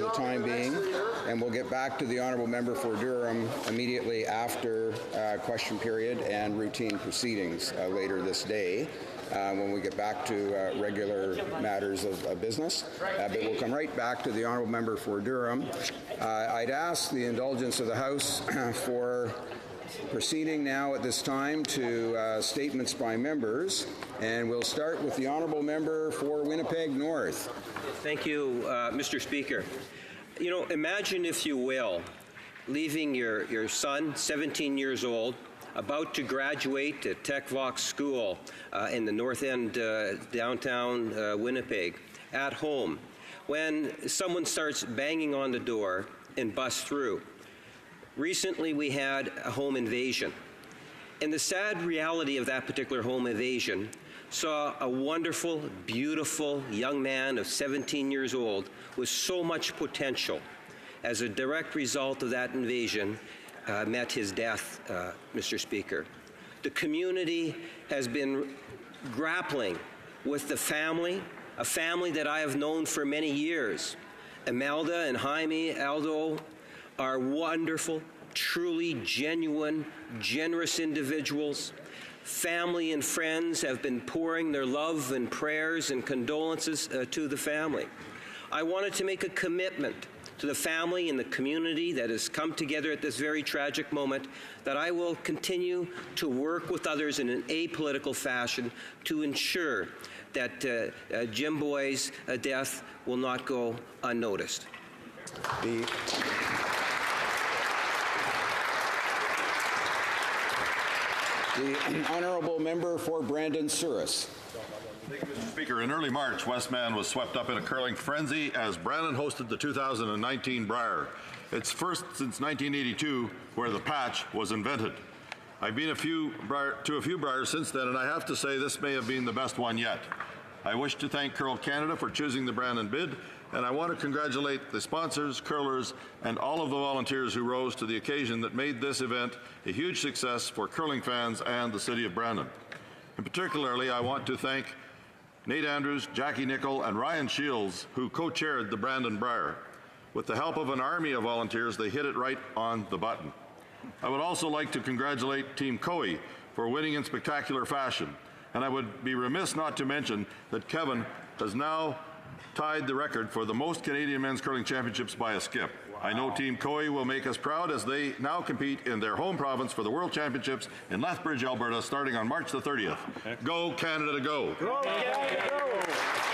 the time being, and we'll get back to the honourable member for Durham immediately after question period and routine proceedings later this day. When we get back to regular matters of business. But we'll come right back to the honourable member for Durham. I'd ask the indulgence of the House for proceeding now at this time to statements by members, and we'll start with the honourable member for Winnipeg North. Thank you, Mr. Speaker. You know, imagine, if you will, leaving your son, 17 years old, about to graduate at Tech Vox School in the North End, downtown Winnipeg, at home, when someone starts banging on the door and busts through. Recently, we had a home invasion. And the sad reality of that particular home invasion saw a wonderful, beautiful young man of 17 years old with so much potential. As a direct result of that invasion, met his death, Mr. Speaker. The community has been grappling with the family, a family that I have known for many years. Imelda and Jaime Aldo are wonderful, truly genuine, generous individuals. Family and friends have been pouring their love and prayers and condolences to the family. I wanted to make a commitment to the family and the community that has come together at this very tragic moment, that I will continue to work with others in an apolitical fashion to ensure that Jim Boy's death will not go unnoticed. The honourable member for Brandon Souris. Thank you, Mr. Speaker. In early March, Westman was swept up in a curling frenzy as Brandon hosted the 2019 Brier. It's first since 1982 where the patch was invented. I've been to a few Briers since then, and I have to say this may have been the best one yet. I wish to thank Curl Canada for choosing the Brandon bid, and I want to congratulate the sponsors, curlers, and all of the volunteers who rose to the occasion that made this event a huge success for curling fans and the city of Brandon. And particularly, I want to thank Nate Andrews, Jackie Nickel, and Ryan Shields, who co-chaired the Brandon Brier. With the help of an army of volunteers, they hit it right on the button. I would also like to congratulate Team Coe for winning in spectacular fashion. And I would be remiss not to mention that Kevin has now tied the record for the most Canadian men's curling championships by a skip. I know Team Coe will make us proud as they now compete in their home province for the World Championships in Lethbridge, Alberta, starting on March the 30th. Go, Canada, go! Go, Canada, go!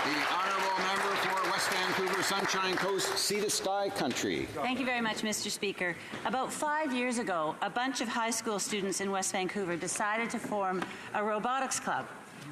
The honourable member for West Vancouver, Sunshine Coast, Sea to Sky Country. Thank you very much, Mr. Speaker. About 5 years ago, a bunch of high school students in West Vancouver decided to form a robotics club.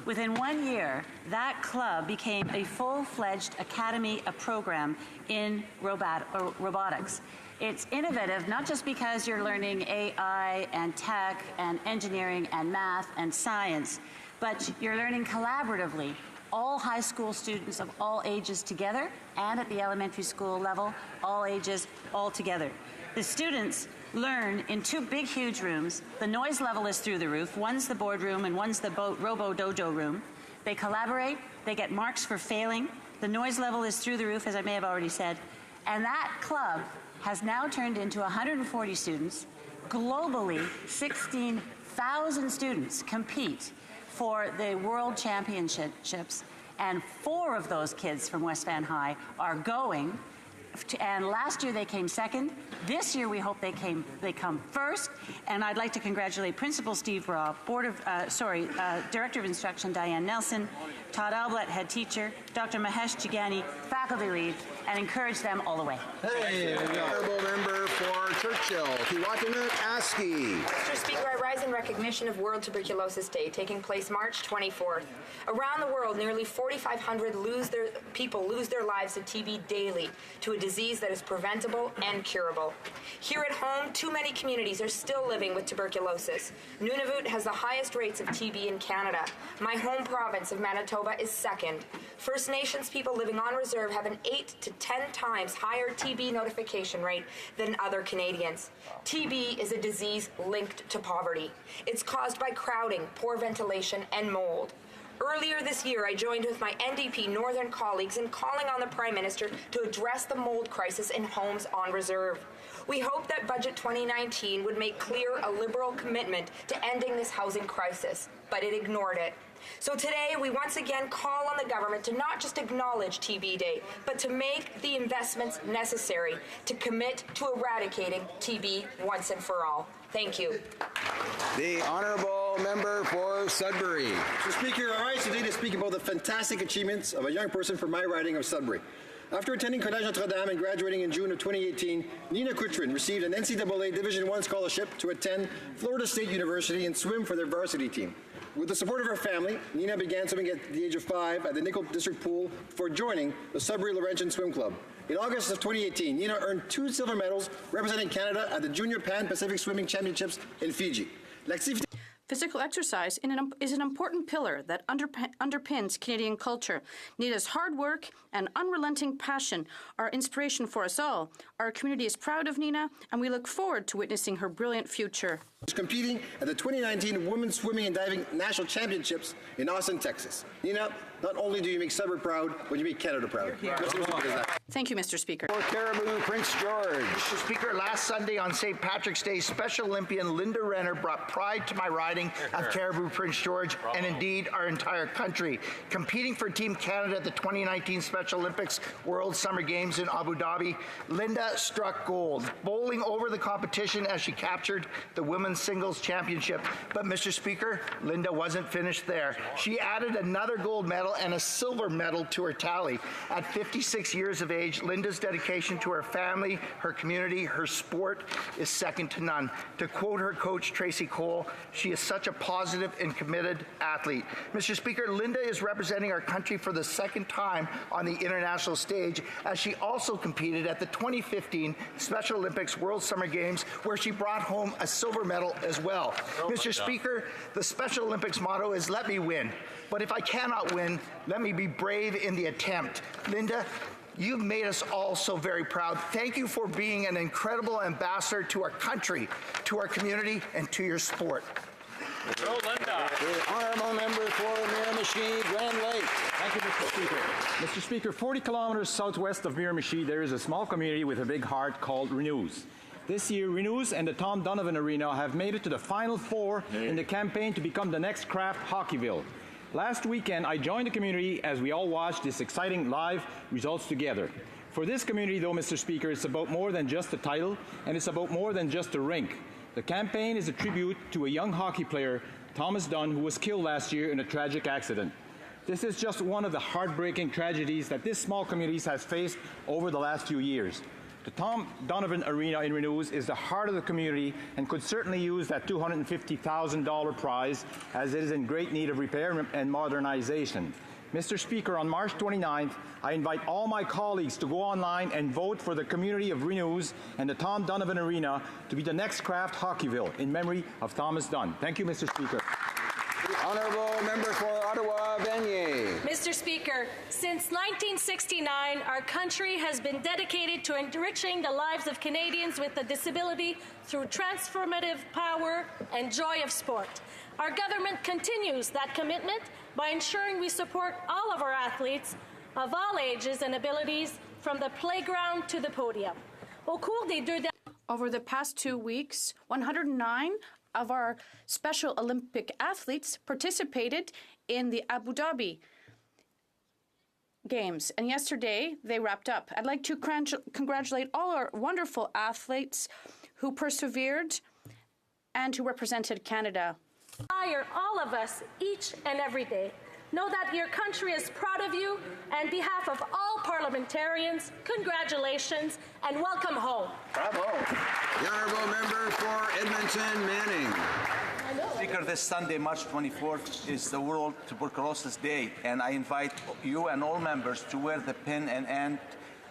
Within 1 year, that club became a full-fledged academy, a program in robotics. It's innovative, not just because you're learning AI and tech and engineering and math and science, but you're learning collaboratively, all high school students of all ages together, and at the elementary school level, all ages, all together. The students learn in two big, huge rooms. The noise level is through the roof. One's the boardroom and one's the Robo Dojo room. They collaborate. They get marks for failing. The noise level is through the roof, as I may have already said. And that club has now turned into 140 students. Globally, 16,000 students compete for the World Championships. And 4 of those kids from West Van High are going. And last year they came second. This year we hope they come first. And I'd like to congratulate Principal Steve Raw, Director of Instruction Diane Nelson, Todd Alblatt, Head Teacher, Dr. Mahesh Chigani, Faculty Lead, and encourage them all the way. Hey, the honourable member for Churchill, Keewatin Askey. Mr. Speaker, I rise in recognition of World Tuberculosis Day, taking place March 24th. Around the world, nearly 4,500 people lose their lives to TB daily, to a disease that is preventable and curable. Here at home, too many communities are still living with tuberculosis. Nunavut has the highest rates of TB in Canada. My home province of Manitoba is second. First Nations people living on reserve have an 8 to 10 times higher TB notification rate than other Canadians. TB is a disease linked to poverty. It's caused by crowding, poor ventilation, and mold. Earlier this year, I joined with my NDP Northern colleagues in calling on the Prime Minister to address the mold crisis in homes on reserve. We hope that Budget 2019 would make clear a Liberal commitment to ending this housing crisis, but it ignored it. So today, we once again call on the government to not just acknowledge TB Day, but to make the investments necessary to commit to eradicating TB once and for all. Thank you. The Honourable Member for Sudbury. Mr. Speaker, I rise today to speak about the fantastic achievements of a young person from my riding of Sudbury. After attending Collège Notre-Dame and graduating in June of 2018, Nina Kutrin received an NCAA Division I scholarship to attend Florida State University and swim for their varsity team. With the support of her family, Nina began swimming at the age of 5 at the Nickel District Pool before joining the Sudbury Laurentian Swim Club. In August of 2018, Nina earned 2 silver medals representing Canada at the Junior Pan-Pacific Swimming Championships in Fiji. Physical exercise is an important pillar that underpins Canadian culture. Nina's hard work and unrelenting passion are inspiration for us all. Our community is proud of Nina, and we look forward to witnessing her brilliant future. She's competing at the 2019 Women's Swimming and Diving National Championships in Austin, Texas. Nina, not only do you make Sudbury proud, but you make Canada proud. Thank you, Mr. Speaker. For Caribou, Prince George. Mr. Speaker, last Sunday on St. Patrick's Day, Special Olympian Linda Renner brought pride to my riding of Caribou, Prince George, and indeed our entire country. Competing for Team Canada at the 2019 Special Olympics World Summer Games in Abu Dhabi, Linda struck gold, bowling over the competition as she captured the women's singles championship. But, Mr. Speaker, Linda wasn't finished there. She added another gold medal and a silver medal to her tally. At 56 years of age, Linda's dedication to her family, her community, her sport is second to none. To quote her coach, Tracy Cole, she is such a positive and committed athlete. Mr. Speaker, Linda is representing our country for the second time on the international stage, as she also competed at the 2015 Special Olympics World Summer Games, where she brought home a silver medal as well. Mr. Speaker, the Special Olympics motto is "Let me win." But if I cannot win, let me be brave in the attempt. Linda, you've made us all so very proud. Thank you for being an incredible ambassador to our country, to our community, and to your sport. Go, Linda. The Honourable Member for Miramichi, Grand Lake. Thank you, Mr. Speaker. Mr. Speaker, 40 kilometers southwest of Miramichi, there is a small community with a big heart called Renews. This year, Renews and the Tom Donovan Arena have made it to the Final Four in the campaign to become the next Kraft Hockeyville. Last weekend, I joined the community as we all watched this exciting live results together. For this community, though, Mr. Speaker, it's about more than just a title, and it's about more than just a rink. The campaign is a tribute to a young hockey player, Thomas Dunn, who was killed last year in a tragic accident. This is just one of the heartbreaking tragedies that this small community has faced over the last few years. The Tom Donovan Arena in Renews is the heart of the community and could certainly use that $250,000 prize, as it is in great need of repair and modernization. Mr. Speaker, on March 29th, I invite all my colleagues to go online and vote for the community of Renews and the Tom Donovan Arena to be the next Kraft Hockeyville in memory of Thomas Dunn. Thank you, Mr. Speaker. Honourable Member for Ottawa, Vanier. Mr. Speaker, since 1969, our country has been dedicated to enriching the lives of Canadians with a disability through transformative power and joy of sport. Our government continues that commitment by ensuring we support all of our athletes of all ages and abilities, from the playground to the podium. Over the past 2 weeks, 109 of our Special Olympic athletes participated in the Abu Dhabi Games, and yesterday they wrapped up. I'd like to congratulate all our wonderful athletes who persevered and who represented Canada. Inspire all of us each and every day. Know that your country is proud of you. On behalf of all parliamentarians, congratulations and welcome home. Bravo. The Honourable Member for Edmonton, Manning. Speaker, this Sunday, March 24th, is the World Tuberculosis Day, and I invite you and all members to wear the pin and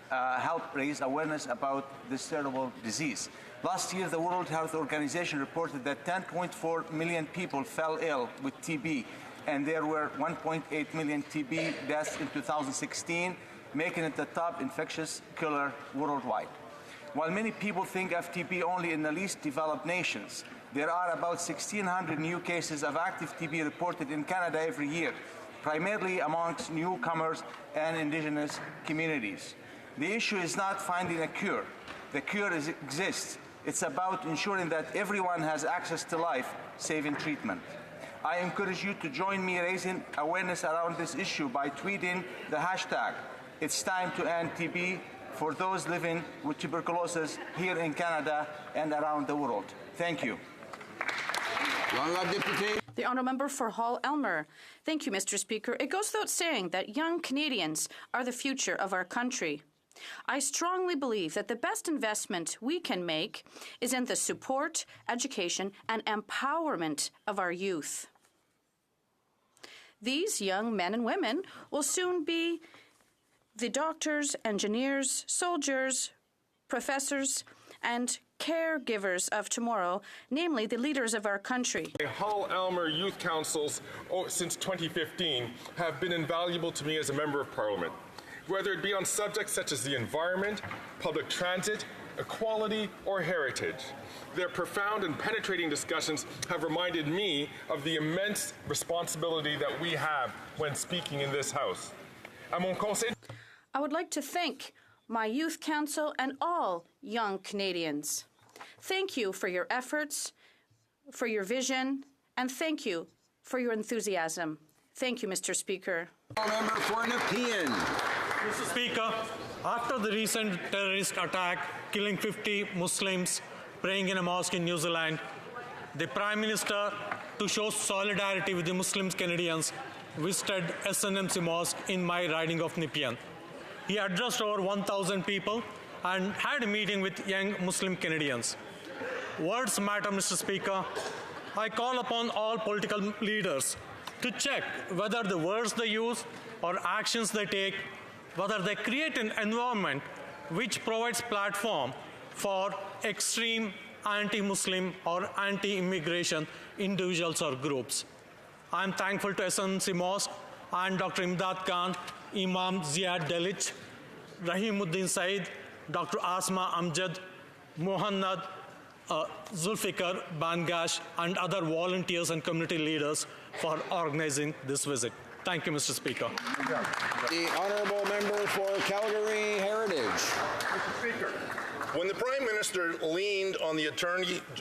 help raise awareness about this terrible disease. Last year, the World Health Organization reported that 10.4 million people fell ill with TB, and there were 1.8 million TB deaths in 2016, making it the top infectious killer worldwide. While many people think of TB only in the least developed nations, there are about 1,600 new cases of active TB reported in Canada every year. primarily amongst newcomers and indigenous communities. The issue is not finding a cure. The cure exists. It's about ensuring that everyone has access to life-saving treatment. I encourage you to join me raising awareness around this issue by tweeting the hashtag It's Time to End TB for those living with tuberculosis here in Canada and around the world. Thank you. The Honourable Member for Hull-Elmer. Thank you, Mr. Speaker. It goes without saying that young Canadians are the future of our country. I strongly believe that the best investment we can make is in the support, education, and empowerment of our youth. These young men and women will soon be the doctors, engineers, soldiers, professors, and caregivers of tomorrow, namely the leaders of our country. Hull-Elmer Youth Councils since 2015 have been invaluable to me as a Member of Parliament, whether it be on subjects such as the environment, public transit, equality, or heritage. Their profound and penetrating discussions have reminded me of the immense responsibility that we have when speaking in this House. I would like to thank my Youth Council and all young Canadians. Thank you for your efforts, for your vision, and thank you for your enthusiasm. Thank you, Mr. Speaker. Member for Nepean. Mr. Speaker, after the recent terrorist attack killing 50 Muslims praying in a mosque in New Zealand, the Prime Minister, to show solidarity with the Muslim Canadians, visited SNMC Mosque in my riding of Nepean. He addressed over 1,000 people and had a meeting with young Muslim Canadians. Words matter, Mr. Speaker. I call upon all political leaders to check whether the words they use or actions they take, whether they create an environment which provides platform for extreme anti-Muslim or anti-immigration individuals or groups. I am thankful to SNMC Mosque and Dr. Imdad Khan, Imam Ziad Delic, Rahimuddin Said, Dr. Asma Amjad, Mohannad Zulfikar Bangash, and other volunteers and community leaders for organizing this visit. Thank you, Mr. Speaker. The Honourable Member for Calgary Heritage. Mr. Speaker, when the Prime Minister leaned on the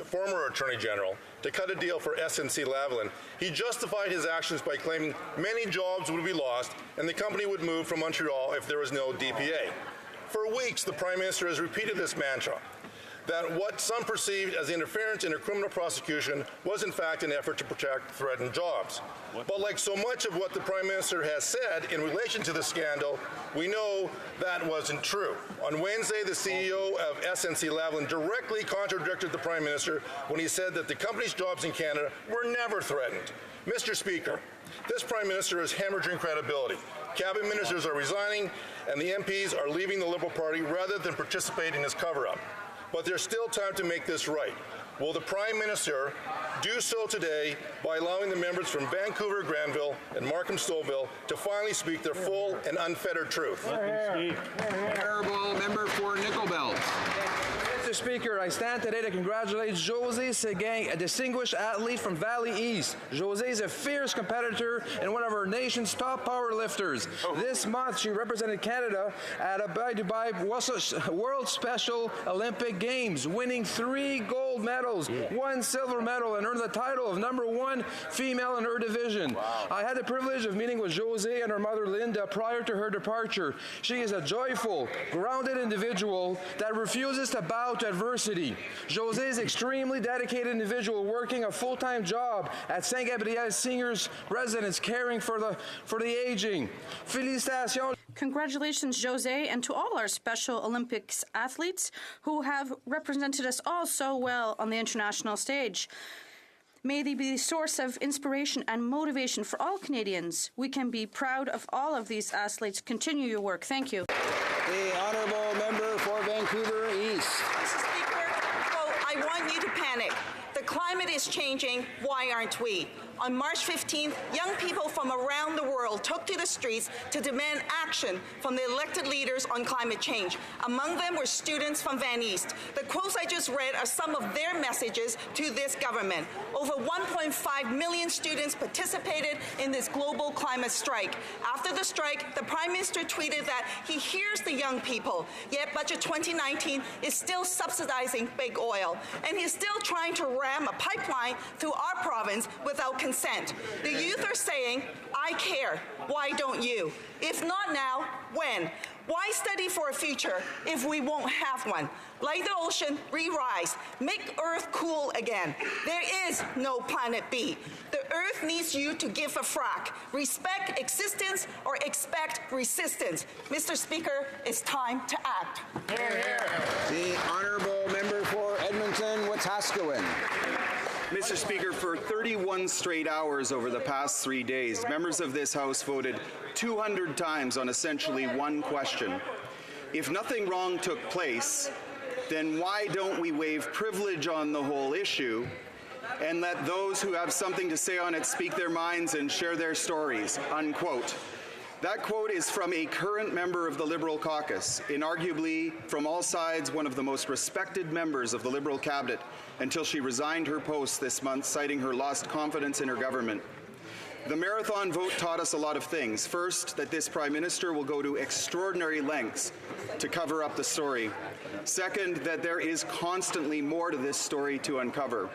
former Attorney General to cut a deal for SNC-Lavalin, he justified his actions by claiming many jobs would be lost and the company would move from Montreal if there was no DPA. For weeks, the Prime Minister has repeated this mantra, that what some perceived as interference in a criminal prosecution was in fact an effort to protect threatened jobs. But like so much of what the Prime Minister has said in relation to the scandal, we know that wasn't true. On Wednesday, the CEO of SNC-Lavalin directly contradicted the Prime Minister when he said that the company's jobs in Canada were never threatened. Mr. Speaker, this Prime Minister is hemorrhaging credibility. Cabinet ministers are resigning, and the MPs are leaving the Liberal Party rather than participate in his cover-up. But there's still time to make this right. Will the Prime Minister do so today by allowing the members from Vancouver, Granville, and Markham-Stouffville to finally speak their full and unfettered truth? Honourable Member for Nickel Belt. Mr. Speaker, I stand today to congratulate José Seguin, a distinguished athlete from Valley East. José is a fierce competitor and one of our nation's top power lifters. This month, she represented Canada at a Dubai World Special Olympic Games, winning 3 gold medals, 1 silver medal, and earned the title of #1 female in her division. I had the privilege of meeting with José and her mother Linda prior to her departure. She is a joyful, grounded individual that refuses to bow to adversity. José is an extremely dedicated individual working a full-time job at St. Gabriel Seniors Residence, caring for the aging. Félicitations. Congratulations, José, and to all our Special Olympics athletes who have represented us all so well on the international stage. May they be a source of inspiration and motivation for all Canadians. We can be proud of all of these athletes. Continue your work. Thank you. The Honourable Member for Vancouver East. Mr. Speaker, I want you to panic. The climate is changing, why aren't we? On March 15th, young people from around the world took to the streets to demand action from the elected leaders on climate change. Among them were students from Van East. The quotes I just read are some of their messages to this government. Over 1.5 million students participated in this global climate strike. After the strike, the Prime Minister tweeted that he hears the young people, yet Budget 2019 is still subsidizing big oil, and he's still trying to ram a pipeline through our province without consent. The youth are saying, I care. Why don't you? If not now, when? Why study for a future if we won't have one? Like the ocean, re-rise. Make Earth cool again. There is no planet B. The Earth needs you to give a frack. Respect existence or expect resistance. Mr. Speaker, it's time to act. Hear, hear. The honourable member for Edmonton, Wetaskiwin. Mr. Speaker, for 31 straight hours over the past 3 days, members of this House voted 200 times on essentially one question. If nothing wrong took place, then why don't we waive privilege on the whole issue and let those who have something to say on it speak their minds and share their stories, unquote. That quote is from a current member of the Liberal caucus, inarguably from all sides one of the most respected members of the Liberal cabinet until she resigned her post this month, citing her lost confidence in her government. The marathon vote taught us a lot of things. First, that this Prime Minister will go to extraordinary lengths to cover up the story. Second, that there is constantly more to this story to uncover.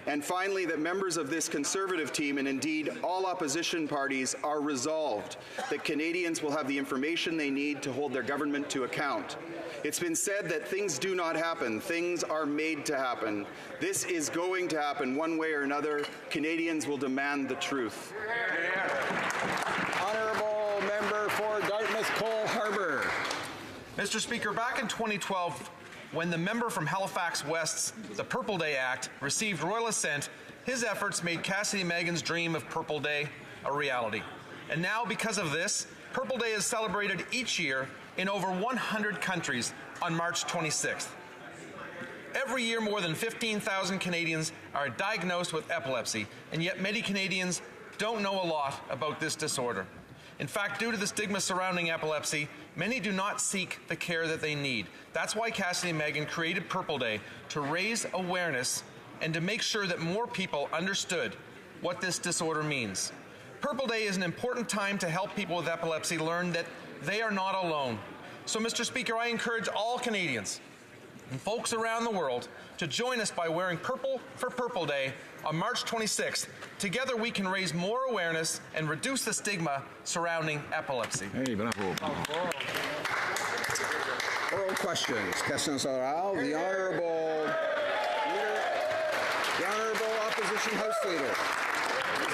And finally, that members of this Conservative team, and indeed all opposition parties, are resolved that Canadians will have the information they need to hold their government to account. It's been said that things do not happen. Things are made to happen. This is going to happen one way or another. Canadians will demand the truth. Honourable member for Dartmouth Cole Harbour. Mr. Speaker, back in 2012, when the member from Halifax West's The Purple Day Act received royal assent, his efforts made Cassidy Megan's dream of Purple Day a reality. And now, because of this, Purple Day is celebrated each year in over 100 countries on March 26th. Every year, more than 15,000 Canadians are diagnosed with epilepsy, and yet many Canadians don't know a lot about this disorder. In fact, due to the stigma surrounding epilepsy, many do not seek the care that they need. That's why Cassidy Megan created Purple Day, to raise awareness and to make sure that more people understood what this disorder means. Purple Day is an important time to help people with epilepsy learn that they are not alone. So, Mr. Speaker, I encourage all Canadians and folks around the world to join us by wearing purple for Purple Day on March 26th. Together we can raise more awareness and reduce the stigma surrounding epilepsy. Hey, bravo. Oral questions. Questions orales. The Honourable Opposition House Leader.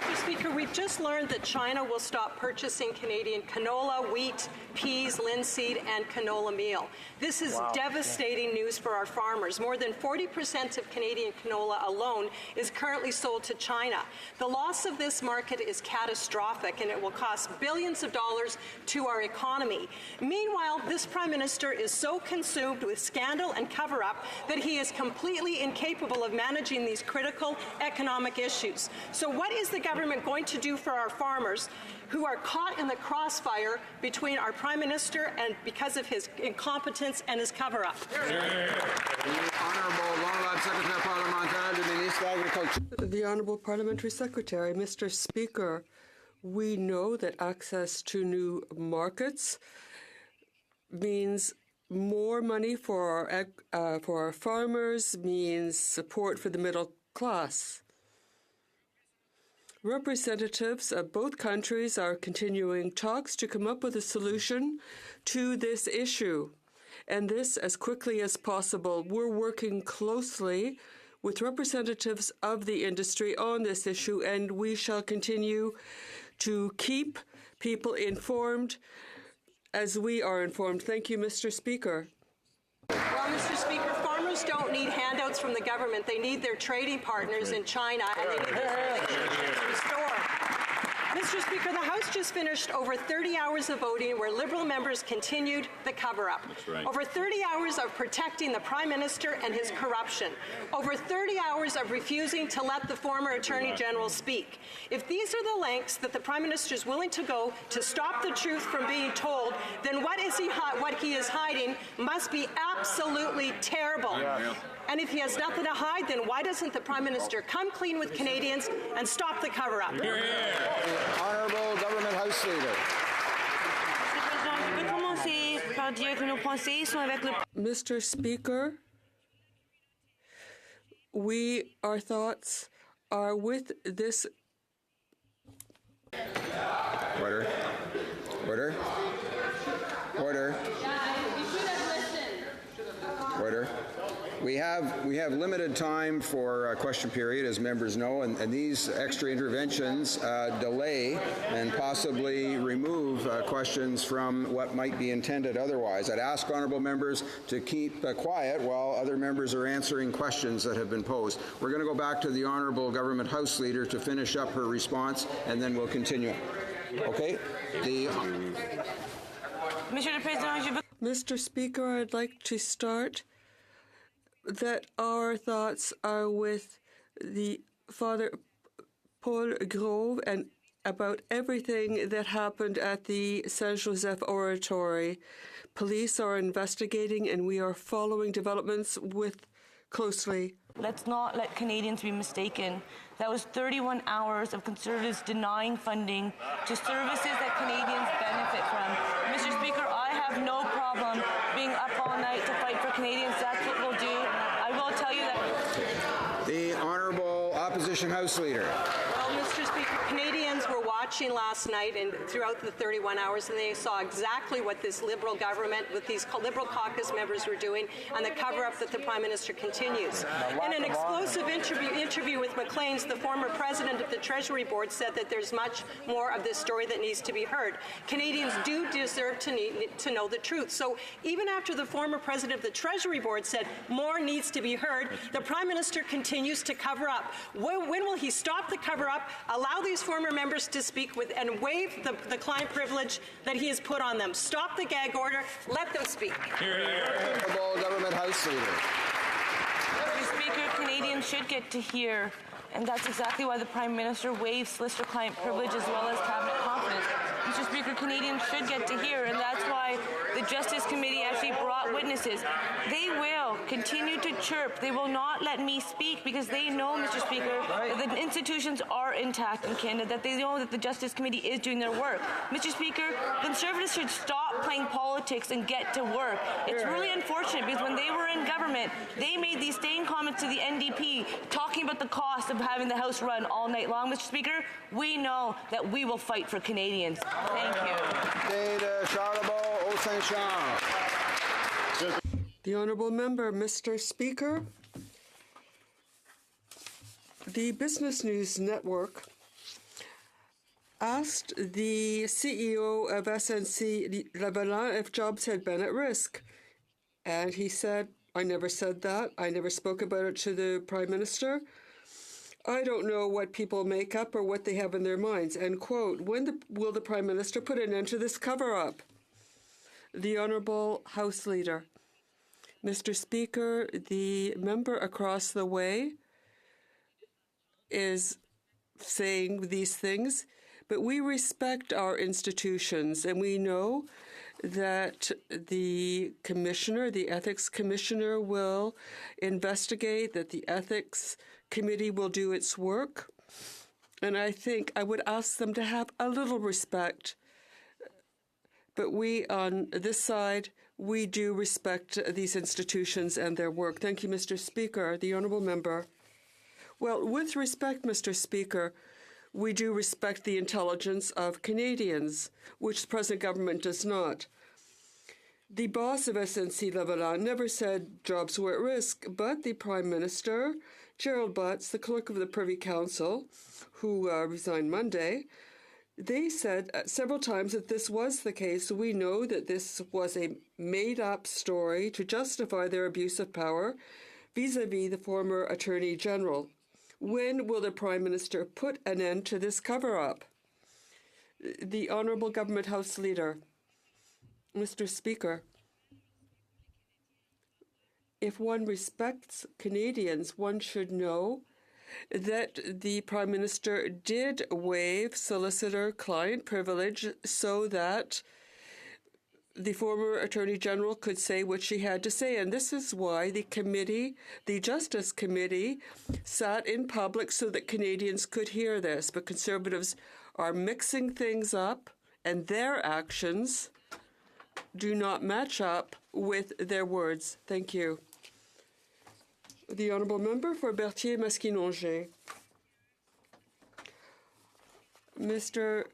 Mr. Speaker, we've just learned that China will stop purchasing Canadian canola, wheat, peas, linseed, and canola meal. This is devastating news for our farmers. More than 40% of Canadian canola alone is currently sold to China. The loss of this market is catastrophic, and it will cost billions of dollars to our economy. Meanwhile, this Prime Minister is so consumed with scandal and cover-up that he is completely incapable of managing these critical economic issues. So what is the government going to do for our farmers who are caught in the crossfire between our Prime Minister and because of his incompetence and his cover-up? The Honourable Parliamentary Secretary, Mr. Speaker, we know that access to new markets means more money for our farmers, means support for the middle class. Representatives of both countries are continuing talks to come up with a solution to this issue, and this as quickly as possible. We're working closely with representatives of the industry on this issue, and we shall continue to keep people informed as we are informed. Thank you, Mr. Speaker. Well, Mr. Speaker, farmers don't need handouts from the government. They need their trading partners in China, and they need this relationship restored. Mr. Speaker, the House just finished over 30 hours of voting where Liberal members continued the cover-up. Right. Over 30 hours of protecting the Prime Minister and his corruption. Over 30 hours of refusing to let the former Attorney General speak. If these are the lengths that the Prime Minister is willing to go to stop the truth from being told, then what he is hiding must be absolutely terrible. Yeah. And if he has nothing to hide, then why doesn't the Prime Minister come clean with Canadians and stop the cover-up? Honourable Government House Leader. Mr. Speaker, our thoughts are with this. Order. Order. Order. Order. We have limited time for question period, as members know, and these extra interventions delay and possibly remove questions from what might be intended otherwise. I'd ask honourable members to keep quiet while other members are answering questions that have been posed. We're going to go back to the Honourable Government House Leader to finish up her response, and then we'll continue. Okay? Mr. Speaker, I'd like to start that our thoughts are with the Father Paul Grove and about everything that happened at the Saint Joseph Oratory. Police are investigating and we are following developments closely. Let's not let Canadians be mistaken. That was 31 hours of Conservatives denying funding to services that Canadians benefit from. Mr. Speaker, I have no problem being up all night to fight for Canadians. That's what we'll do. I will tell you that. The Honourable Opposition House Leader. Well, Mr. Speaker, Canadians were watching last night and throughout the 31 hours, and they saw exactly what this Liberal government, with these Liberal caucus members were doing, and the cover-up that the Prime Minister continues. In an exclusive interview with Maclean's, the former president of the Treasury Board said that there's much more of this story that needs to be heard. Canadians do deserve to know the truth. So even after the former president of the Treasury Board said more needs to be heard, the Prime Minister continues to cover up. When will he stop the cover-up, allow these former members to speak with, and waive the client privilege that he has put on them? Stop the gag order. Let them speak. Honourable Government House Leader. Mr. Speaker, Canadians should get to hear, and that's exactly why the Prime Minister waived solicitor-client privilege as well as cabinet confidence. Mr. Speaker, Canadians should get to hear, and that's why the Justice Committee actually brought witnesses. They will continue to chirp. They will not let me speak because they know, Mr. Speaker, that the institutions are intact in Canada, that they know that the Justice Committee is doing their work. Mr. Speaker, Conservatives should stop playing politics and get to work. It's really unfortunate because when they were in government, they made these same comments to the NDP talking about the cost of having the House run all night long. Mr. Speaker, we know that we will fight for Canadians. Thank you. The Honourable Member, Mr. Speaker. The Business News Network asked the CEO of SNC-Lavalin if jobs had been at risk. And he said, I never said that. I never spoke about it to the Prime Minister. I don't know what people make up or what they have in their minds. End quote. When will the Prime Minister put an end to this cover-up? The Honourable House Leader. Mr. Speaker, the member across the way is saying these things, but we respect our institutions, and we know that the commissioner, the ethics commissioner, will investigate, that the ethics committee will do its work. And I think I would ask them to have a little respect. But we, on this side, we do respect these institutions and their work. Thank you, Mr. Speaker. The Honourable Member. Well, with respect, Mr. Speaker, we do respect the intelligence of Canadians, which the present government does not. The boss of SNC-Lavalin never said jobs were at risk, but the Prime Minister, Gerald Butts, the clerk of the Privy Council, who resigned Monday, they said several times that this was the case. We know that this was a made-up story to justify their abuse of power vis-à-vis the former Attorney General. When will the Prime Minister put an end to this cover-up? The Honourable Government House Leader. Mr. Speaker, if one respects Canadians, one should know that the Prime Minister did waive solicitor-client privilege so that the former Attorney General could say what she had to say. And this is why the committee, the Justice Committee, sat in public so that Canadians could hear this. But Conservatives are mixing things up, and their actions do not match up with their words. Thank you. The Honourable Member for Berthier-Masquinongé. Mr.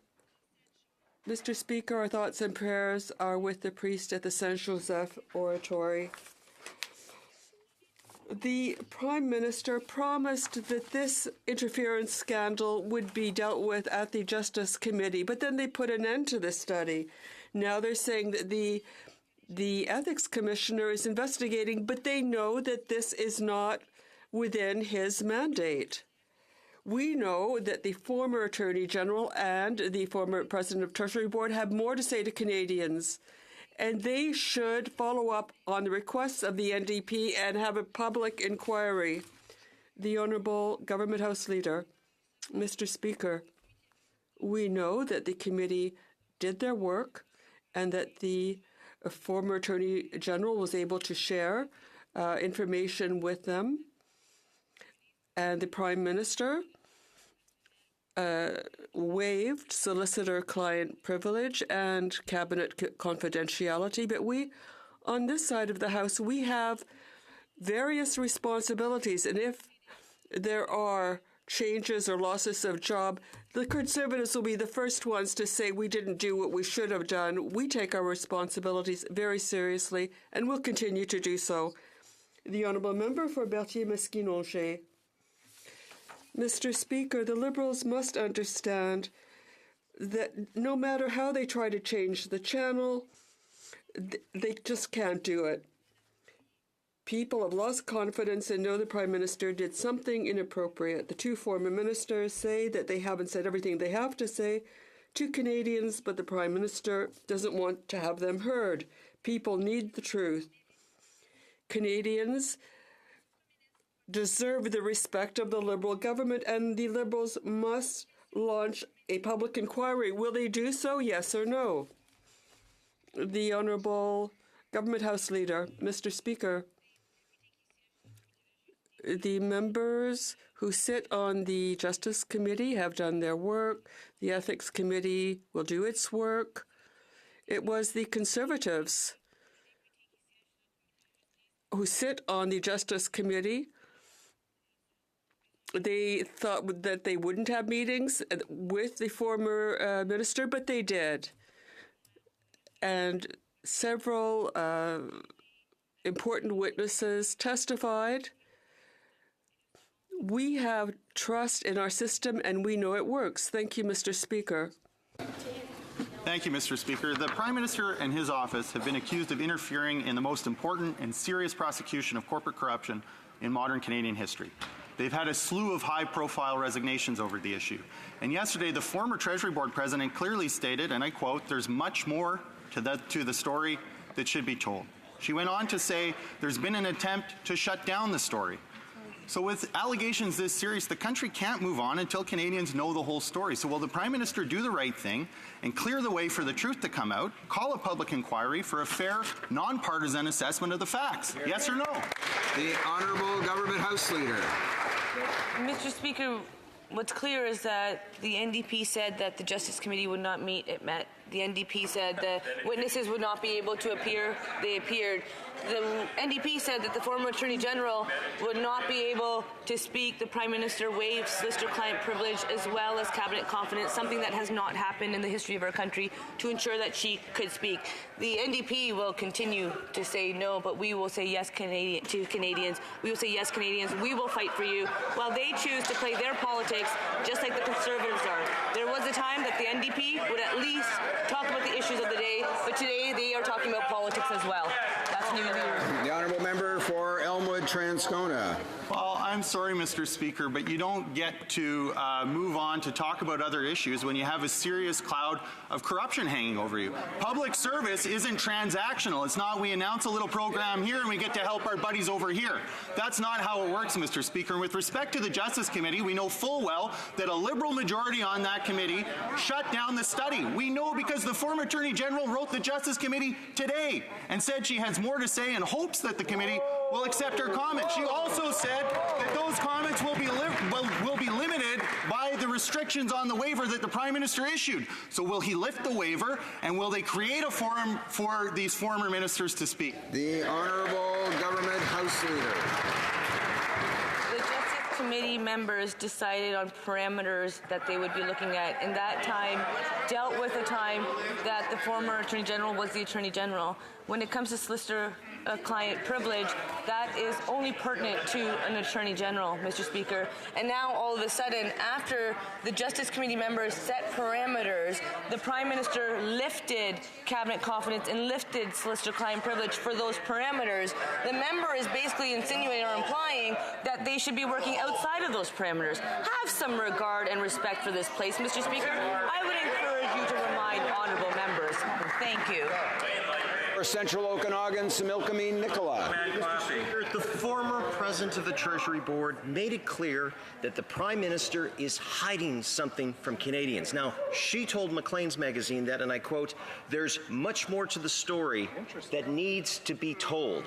Speaker, our thoughts and prayers are with the priest at the Saint-Joseph Oratory. The Prime Minister promised that this interference scandal would be dealt with at the Justice Committee, but then they put an end to the study. Now they're saying that the Ethics Commissioner is investigating, but they know that this is not within his mandate. We know that the former Attorney General and the former President of Treasury Board have more to say to Canadians, and they should follow up on the requests of the NDP and have a public inquiry. The Honourable Government House Leader. Mr. Speaker, we know that the committee did their work and that the former Attorney General was able to share information with them. And the Prime Minister waived solicitor-client privilege and cabinet confidentiality. But we, on this side of the House, we have various responsibilities. And if there are changes or losses of job, the Conservatives will be the first ones to say we didn't do what we should have done. We take our responsibilities very seriously and will continue to do so. The Honourable Member for Berthier-Masquinongé. Mr. Speaker, the Liberals must understand that no matter how they try to change the channel, they just can't do it. People have lost confidence and know the Prime Minister did something inappropriate. The two former ministers say that they haven't said everything they have to say to Canadians, but the Prime Minister doesn't want to have them heard. People need the truth. Canadians deserve the respect of the Liberal government, and the Liberals must launch a public inquiry. Will they do so, yes or no? The Honourable Government House Leader. Mr. Speaker, the members who sit on the Justice Committee have done their work. The Ethics Committee will do its work. It was the Conservatives who sit on the Justice Committee. They thought that they wouldn't have meetings with the former minister, but they did. And several important witnesses testified. We have trust in our system, and we know it works. Thank you, Mr. Speaker. Thank you, Mr. Speaker. The Prime Minister and his office have been accused of interfering in the most important and serious prosecution of corporate corruption in modern Canadian history. They've had a slew of high-profile resignations over the issue. And yesterday, the former Treasury Board president clearly stated, and I quote, "There's much more to the story that should be told." She went on to say there's been an attempt to shut down the story. So with allegations this serious, the country can't move on until Canadians know the whole story. So will the Prime Minister do the right thing and clear the way for the truth to come out, call a public inquiry for a fair, nonpartisan assessment of the facts? Yes or no? The Honourable Government House Leader. Mr. Speaker, what's clear is that the NDP said that the Justice Committee would not meet. It met. The NDP said the witnesses would not be able to appear. They appeared. The NDP said that the former Attorney General would not be able to speak. The Prime Minister waived solicitor-client privilege as well as cabinet confidence, something that has not happened in the history of our country, to ensure that she could speak. The NDP will continue to say no, but we will say yes to Canadians. We will say yes, Canadians. We will fight for you, while they choose to play their politics just like the Conservatives are. There was a time that the NDP would at least talk about the issues of the day, but today they are talking about politics as well. That's new. The Honourable Member for Elmwood Transcona. Well, I'm sorry, Mr. Speaker, but you don't get to move on to talk about other issues when you have a serious cloud of corruption hanging over you. Public service isn't transactional. It's not we announce a little program here and we get to help our buddies over here. That's not how it works, Mr. Speaker. And with respect to the Justice Committee, we know full well that a Liberal majority on that committee shut down the study. We know because the former Attorney General wrote the Justice Committee today and said she has more to say and hopes that the committee will accept her comments. She also said that those comments will be limited by the restrictions on the waiver that the Prime Minister issued. So will he lift the waiver, and will they create a forum for these former ministers to speak? The Honourable Government House Leader. The Justice Committee members decided on parameters that they would be looking at, and that time dealt with a time that the former Attorney General was the Attorney General. When it comes to solicitor-client privilege, that is only pertinent to an Attorney General, Mr. Speaker. And now, all of a sudden, after the Justice Committee members set parameters, the Prime Minister lifted cabinet confidence and lifted solicitor-client privilege for those parameters. The member is basically insinuating or implying that they should be working outside of those parameters. Have some regard and respect for this place, Mr. Speaker. I would encourage you to remind honourable members. Thank you. For Central Okanagan, Similkameen Nicola. Mr. Speaker, the former president of the Treasury Board made it clear that the Prime Minister is hiding something from Canadians. Now, she told Maclean's magazine that, and I quote, "There's much more to the story that needs to be told.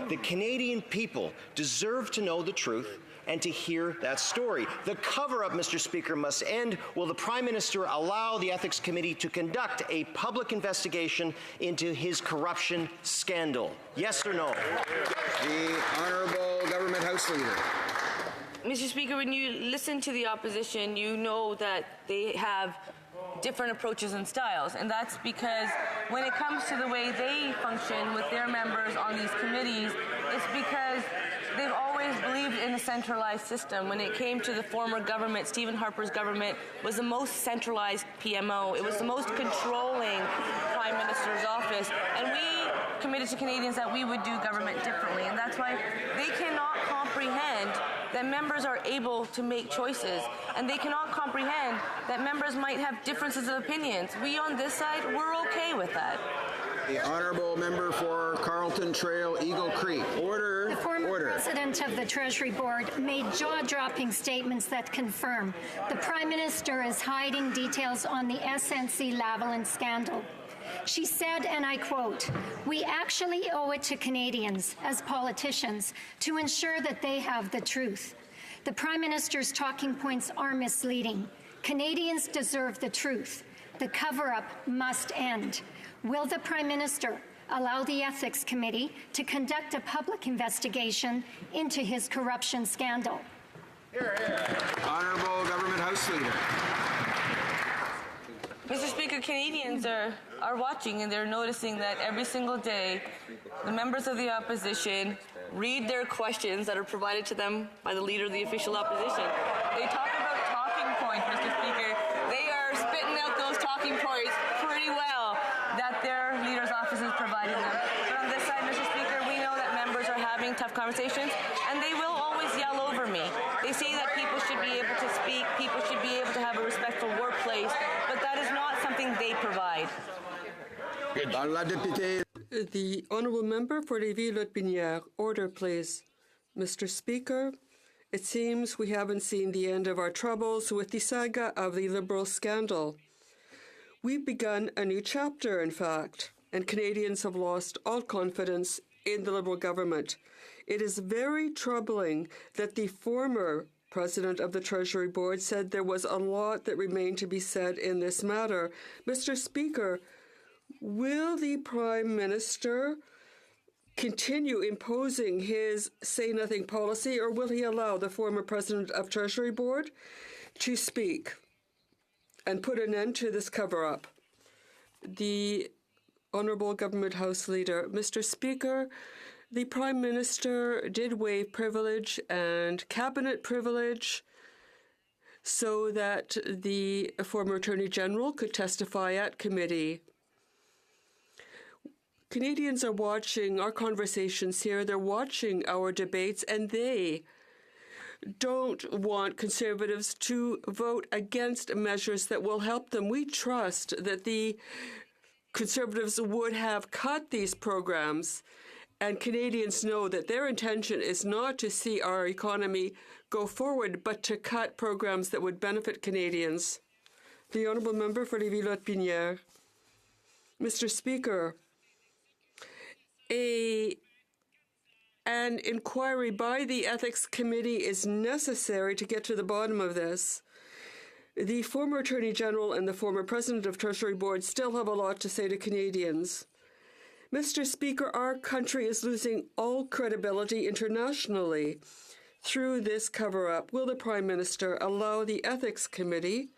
The Canadian people deserve to know the truth and to hear that story. The cover-up, Mr. Speaker, must end. Will the Prime Minister allow the Ethics Committee to conduct a public investigation into his corruption scandal? Yes or no?" The Honourable Government House Leader. Mr. Speaker, when you listen to the opposition, you know that they have different approaches and styles, and that's because when it comes to the way they function with their members on these committees, it's because they've always believed in a centralized system. When it came to the former government, Stephen Harper's government was the most centralized PMO. It was the most controlling Prime Minister's office, and we committed to Canadians that we would do government differently, and that's why they cannot comprehend that members are able to make choices, and they cannot comprehend that members might have differences of opinions. We on this side, we're okay with that. The Honourable Member for Carlton Trail, Eagle Creek. Order. The former president of the Treasury Board made jaw-dropping statements that confirm the Prime Minister is hiding details on the SNC-Lavalin scandal. She said, and I quote, "We actually owe it to Canadians as politicians to ensure that they have the truth. The Prime Minister's talking points are misleading. Canadians deserve the truth. The cover-up must end. Will the Prime Minister allow the Ethics Committee to conduct a public investigation into his corruption scandal?" Honourable Government House Leader. Mr. Speaker, Canadians are watching, and they're noticing that every single day the members of the opposition read their questions that are provided to them by the leader of the official opposition. They talk about talking points, Mr. Speaker. They are spitting out those talking points pretty well that their leader's office is providing them. But on this side, Mr. Speaker, we know that members are having tough conversations, and they will always yell over me. They say that people should be able to speak, people should be able to have a respectful workplace, but that is not something they provide. The Honourable Member for Lévis-Lotbinière. Order, please. Mr. Speaker, it seems we haven't seen the end of our troubles with the saga of the Liberal scandal. We've begun a new chapter, in fact, and Canadians have lost all confidence in the Liberal government. It is very troubling that the former President of the Treasury Board said there was a lot that remained to be said in this matter. Mr. Speaker, will the Prime Minister continue imposing his say-nothing policy, or will he allow the former President of Treasury Board to speak and put an end to this cover-up? The Honourable Government House Leader. Mr. Speaker, the Prime Minister did waive privilege and cabinet privilege so that the former Attorney General could testify at committee. Canadians are watching our conversations here. They're watching our debates, and they don't want Conservatives to vote against measures that will help them. We trust that the Conservatives would have cut these programs, and Canadians know that their intention is not to see our economy go forward, but to cut programs that would benefit Canadians. The Honourable Member for les Villeroy-Pinières. Mr. Speaker, an inquiry by the Ethics Committee is necessary to get to the bottom of this. The former Attorney General and the former President of Treasury Board still have a lot to say to Canadians. Mr. Speaker, our country is losing all credibility internationally through this cover-up. Will the Prime Minister allow the Ethics Committee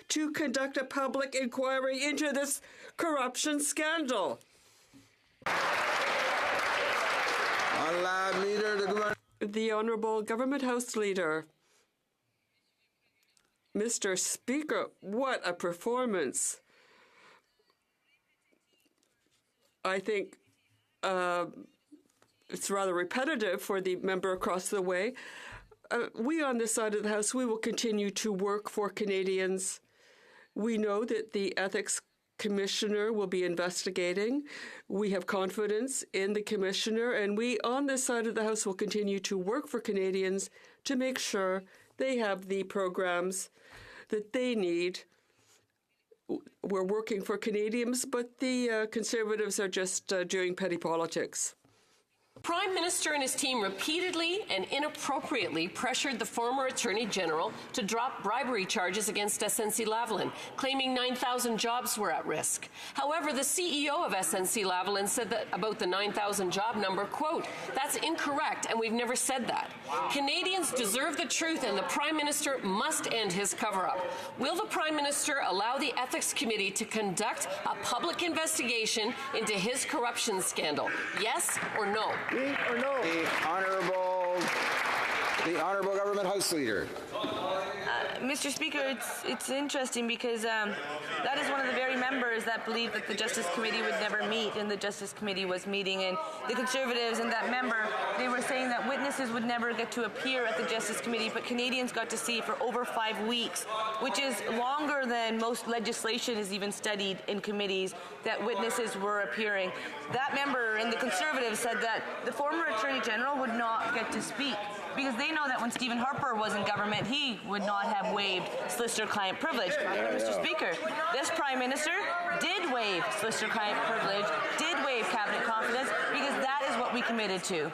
to conduct a public inquiry into this corruption scandal? The Honourable Government House Leader. Mr. Speaker, what a performance. I think it's rather repetitive for the member across the way. We on this side of the House, we will continue to work for Canadians. We know that the Ethics Commissioner will be investigating. We have confidence in the Commissioner, and we on this side of the House will continue to work for Canadians to make sure they have the programs that they need. We're working for Canadians, but the Conservatives are just doing petty politics. Prime Minister and his team repeatedly and inappropriately pressured the former Attorney General to drop bribery charges against SNC-Lavalin, claiming 9,000 jobs were at risk. However, the CEO of SNC-Lavalin said that about the 9,000 job number, quote, "That's incorrect, and we've never said that." Wow. Canadians deserve the truth, and the Prime Minister must end his cover-up. Will the Prime Minister allow the Ethics Committee to conduct a public investigation into his corruption scandal? Yes or no? Or no? The Honourable Government House Leader. Mr. Speaker, it's interesting because that is one of the very members that believed that the Justice Committee would never meet, and the Justice Committee was meeting, and the Conservatives and that member, they were saying that witnesses would never get to appear at the Justice Committee, but Canadians got to see for over 5 weeks, which is longer than most legislation is even studied in committees, that witnesses were appearing. That member and the Conservatives said that the former Attorney General would not get to speak, because they know that when Stephen Harper was in government, he would not have waived solicitor-client privilege. Mr. Speaker, this Prime Minister did waive solicitor-client privilege, did waive cabinet confidence, because that is what we committed to.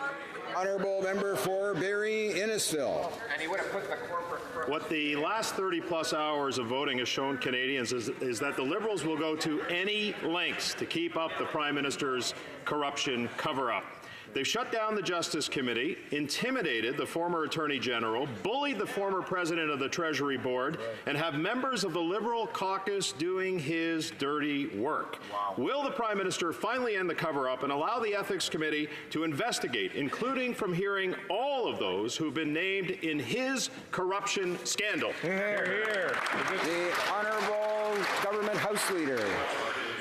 Honourable Member for Barrie Innisfil. And he would have put the corporate... What the last 30-plus hours of voting has shown Canadians is that the Liberals will go to any lengths to keep up the Prime Minister's corruption cover-up. They've shut down the Justice Committee, intimidated the former Attorney General, bullied the former President of the Treasury Board, and have members of the Liberal caucus doing his dirty work. Wow. Will the Prime Minister finally end the cover-up and allow the Ethics Committee to investigate, including from hearing all of those who've been named in his corruption scandal? Hear, hear. The Honourable Government House Leader.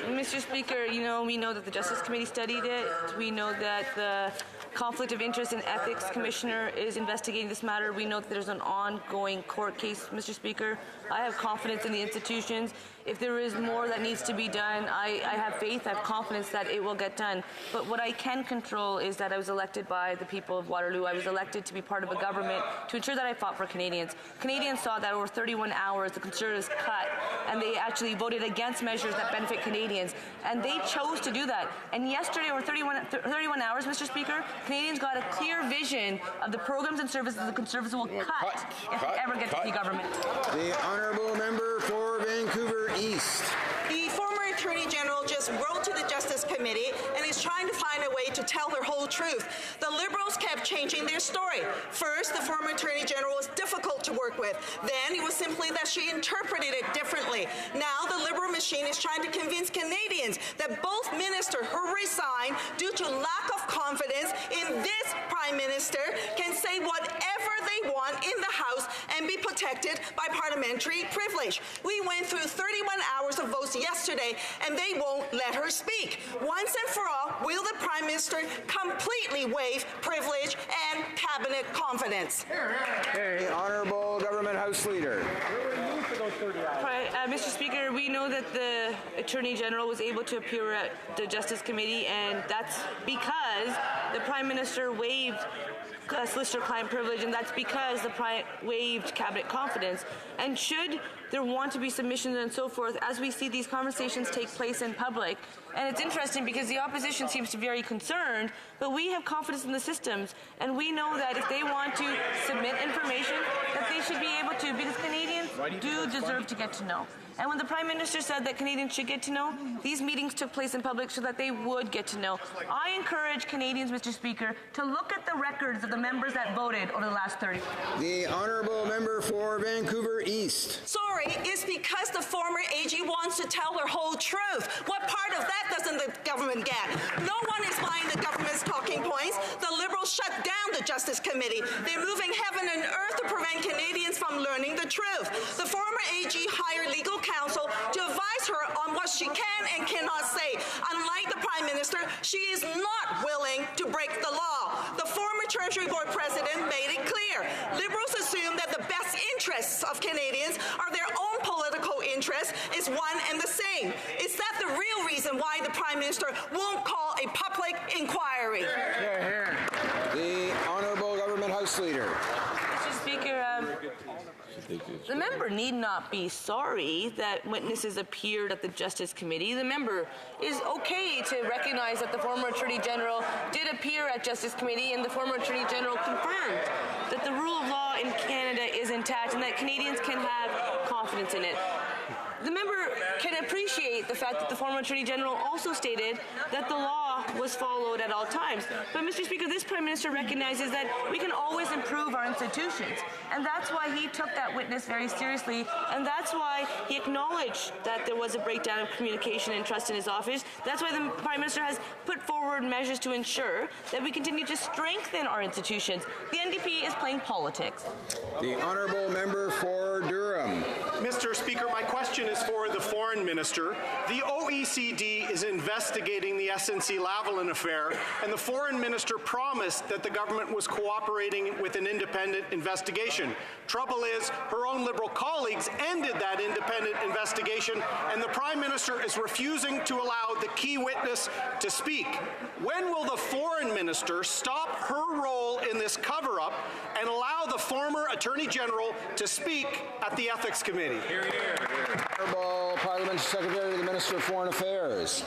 Mr. Speaker, we know that the Justice Committee studied it. We know that the Conflict of Interest and Ethics Commissioner is investigating this matter. We know that there's an ongoing court case, Mr. Speaker. I have confidence in the institutions. If there is more that needs to be done, I have faith, I have confidence that it will get done. But what I can control is that I was elected by the people of Waterloo. I was elected to be part of a government to ensure that I fought for Canadians. Canadians saw that over 31 hours the Conservatives cut, and they actually voted against measures that benefit Canadians. And they chose to do that. And yesterday, over 31 hours, Mr. Speaker, Canadians got a clear vision of the programs and services the Conservatives will cut if they ever get to see government. The Honourable Member for Vancouver East. The former Attorney General just wrote to the Justice Committee and is trying to find a way to tell her whole truth. The Liberals kept changing their story. First, the former Attorney General was difficult to work with. Then it was simply that she interpreted it differently. Now the Liberal machine is trying to convince Canadians that both ministers who resigned due to lack of confidence in this Prime Minister can say whatever they want in the House and be protected by parliamentary privilege. We went through 31 hours of votes yesterday, and they won't let her speak. Once and for all, will the Prime Minister completely waive privilege and cabinet confidence? confidence. The Honourable Government House Leader. Mr. Speaker, we know that the Attorney General was able to appear at the Justice Committee, and that's because the Prime Minister waived solicitor-client privilege, and that's because the waived cabinet confidence. And should there want to be submissions and so forth, as we see these conversations take place in public, and it's interesting because the opposition seems to be very concerned, but we have confidence in the systems, and we know that if they want to submit information, that they should be able to, because Canadians do deserve to get to know. And when the Prime Minister said that Canadians should get to know, these meetings took place in public so that they would get to know. I encourage Canadians, Mr. Speaker, to look at the records of the members that voted over the last 30 years. The Honourable Member for Vancouver East. Sorry, it's because the former AG wants to tell her whole truth. What part of that doesn't the government get? No one is buying the government's talking points. The Liberals shut down the Justice Committee. They're moving heaven and earth to prevent Canadians from learning the truth. The former AG hired legal counsel to advise her on what she can and cannot say. Unlike the Prime Minister, she is not willing to break the law. The former Treasury Board President made it clear. Liberals assume that the best interests of Canadians are their own political interests is one and the same. Is that the real reason why the Prime Minister won't call a public inquiry? The Honourable Government House Leader. Mr. Speaker, the member need not be sorry that witnesses appeared at the Justice Committee. The member is okay to recognize that the former Attorney General did appear at Justice Committee, and the former Attorney General confirmed that the rule of law in Canada is intact and that Canadians can have confidence in it. The member can appreciate the fact that the former Attorney General also stated that the law was followed at all times. But, Mr. Speaker, this Prime Minister recognizes that we can always improve our institutions. And that's why he took that witness very seriously. And that's why he acknowledged that there was a breakdown of communication and trust in his office. That's why the Prime Minister has put forward measures to ensure that we continue to strengthen our institutions. The NDP is playing politics. The Honourable Member for Durham. Mr. Speaker, my question is for the Foreign Minister. The OECD is investigating the SNC-Lavalin affair, and the Foreign Minister promised that the government was cooperating with an independent investigation. Trouble is, her own Liberal colleagues ended that independent investigation, and the Prime Minister is refusing to allow the key witness to speak. When will the Foreign Minister stop her role in this cover-up and allow the former Attorney General to speak at the Ethics Committee? Honourable Parliamentary Secretary to the Minister of Foreign Affairs.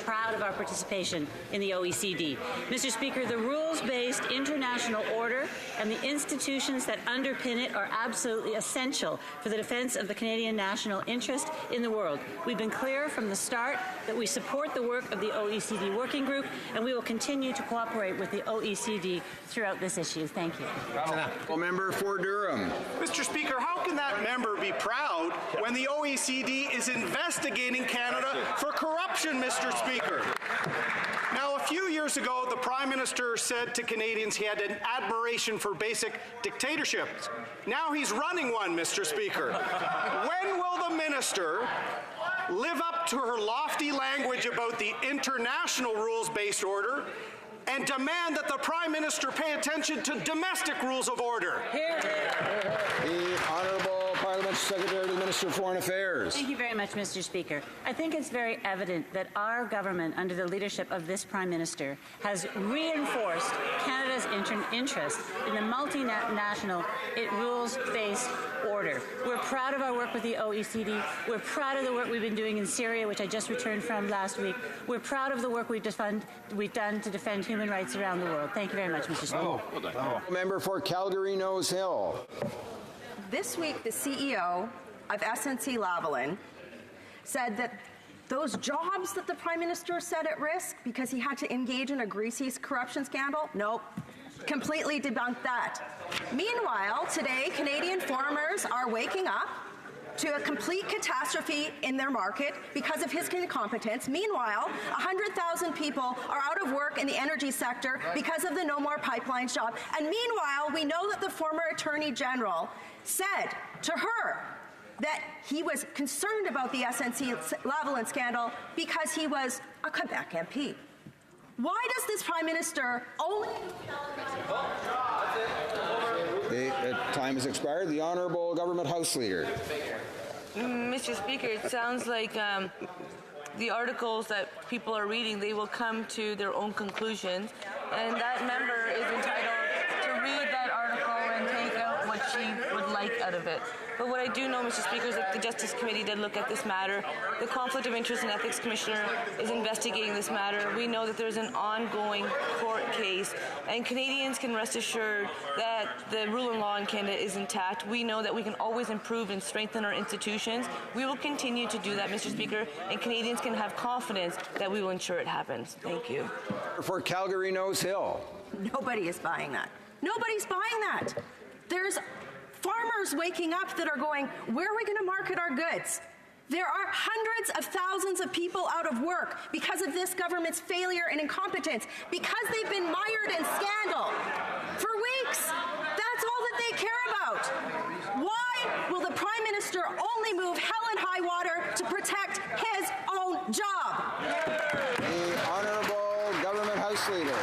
Proud of our participation in the OECD. Mr. Speaker, the rules-based international order and the institutions that underpin it are absolutely essential for the defense of the Canadian national interest in the world. We've been clear from the start that we support the work of the OECD Working Group, and we will continue to cooperate with the OECD throughout this issue. Thank you. Member for Durham. Mr. Speaker, how can that member be proud when the OECD is investigating Canada for corruption, Mr. Speaker? Now, a few years ago, the Prime Minister said to Canadians he had an admiration for basic dictatorships. Now he's running one, Mr. Speaker. When will the minister live up to her lofty language about the international rules-based order and demand that the Prime Minister pay attention to domestic rules of order? The Honourable Parliamentary Secretary to the Minister of Foreign Affairs. Thank you very much, Mr. Speaker. I think it's very evident that our government, under the leadership of this Prime Minister, has reinforced Canada's interest in the multinational rules-based order. We're proud of our work with the OECD. We're proud of the work we've been doing in Syria, which I just returned from last week. We're proud of the work we've done to defend human rights around the world. Thank you very much, Mr. Speaker. Member for Calgary Nose Hill. This week, the CEO of SNC-Lavalin said that those jobs that the Prime Minister set at risk because he had to engage in a greasy corruption scandal, nope, completely debunked that. Meanwhile, today, Canadian farmers are waking up to a complete catastrophe in their market because of his incompetence. Meanwhile, 100,000 people are out of work in the energy sector because of the No More Pipelines job. And meanwhile, we know that the former Attorney General said to her that he was concerned about the SNC-Lavalin scandal because he was a Quebec MP. Why does this Prime Minister only... The time has expired. The Honourable Government House Leader. Mr. Speaker, it sounds like the articles that people are reading, they will come to their own conclusions, and that member is entitled to read that article and take out what she would like out of it. But what I do know, Mr. Speaker, is that the Justice Committee did look at this matter. The Conflict of Interest and Ethics Commissioner is investigating this matter. We know that there's an ongoing court case, and Canadians can rest assured that the rule of law in Canada is intact. We know that we can always improve and strengthen our institutions. We will continue to do that, Mr. Speaker, and Canadians can have confidence that we will ensure it happens. Thank you. For Calgary Nose Hill. Nobody is buying that. Nobody's buying that. There's farmers waking up that are going, where are we going to market our goods? There are hundreds of thousands of people out of work because of this government's failure and incompetence, because they've been mired in scandal for weeks. That's all that they care about. Why will the Prime Minister only move hell and high water to protect his own job? The Honourable Government House Leader.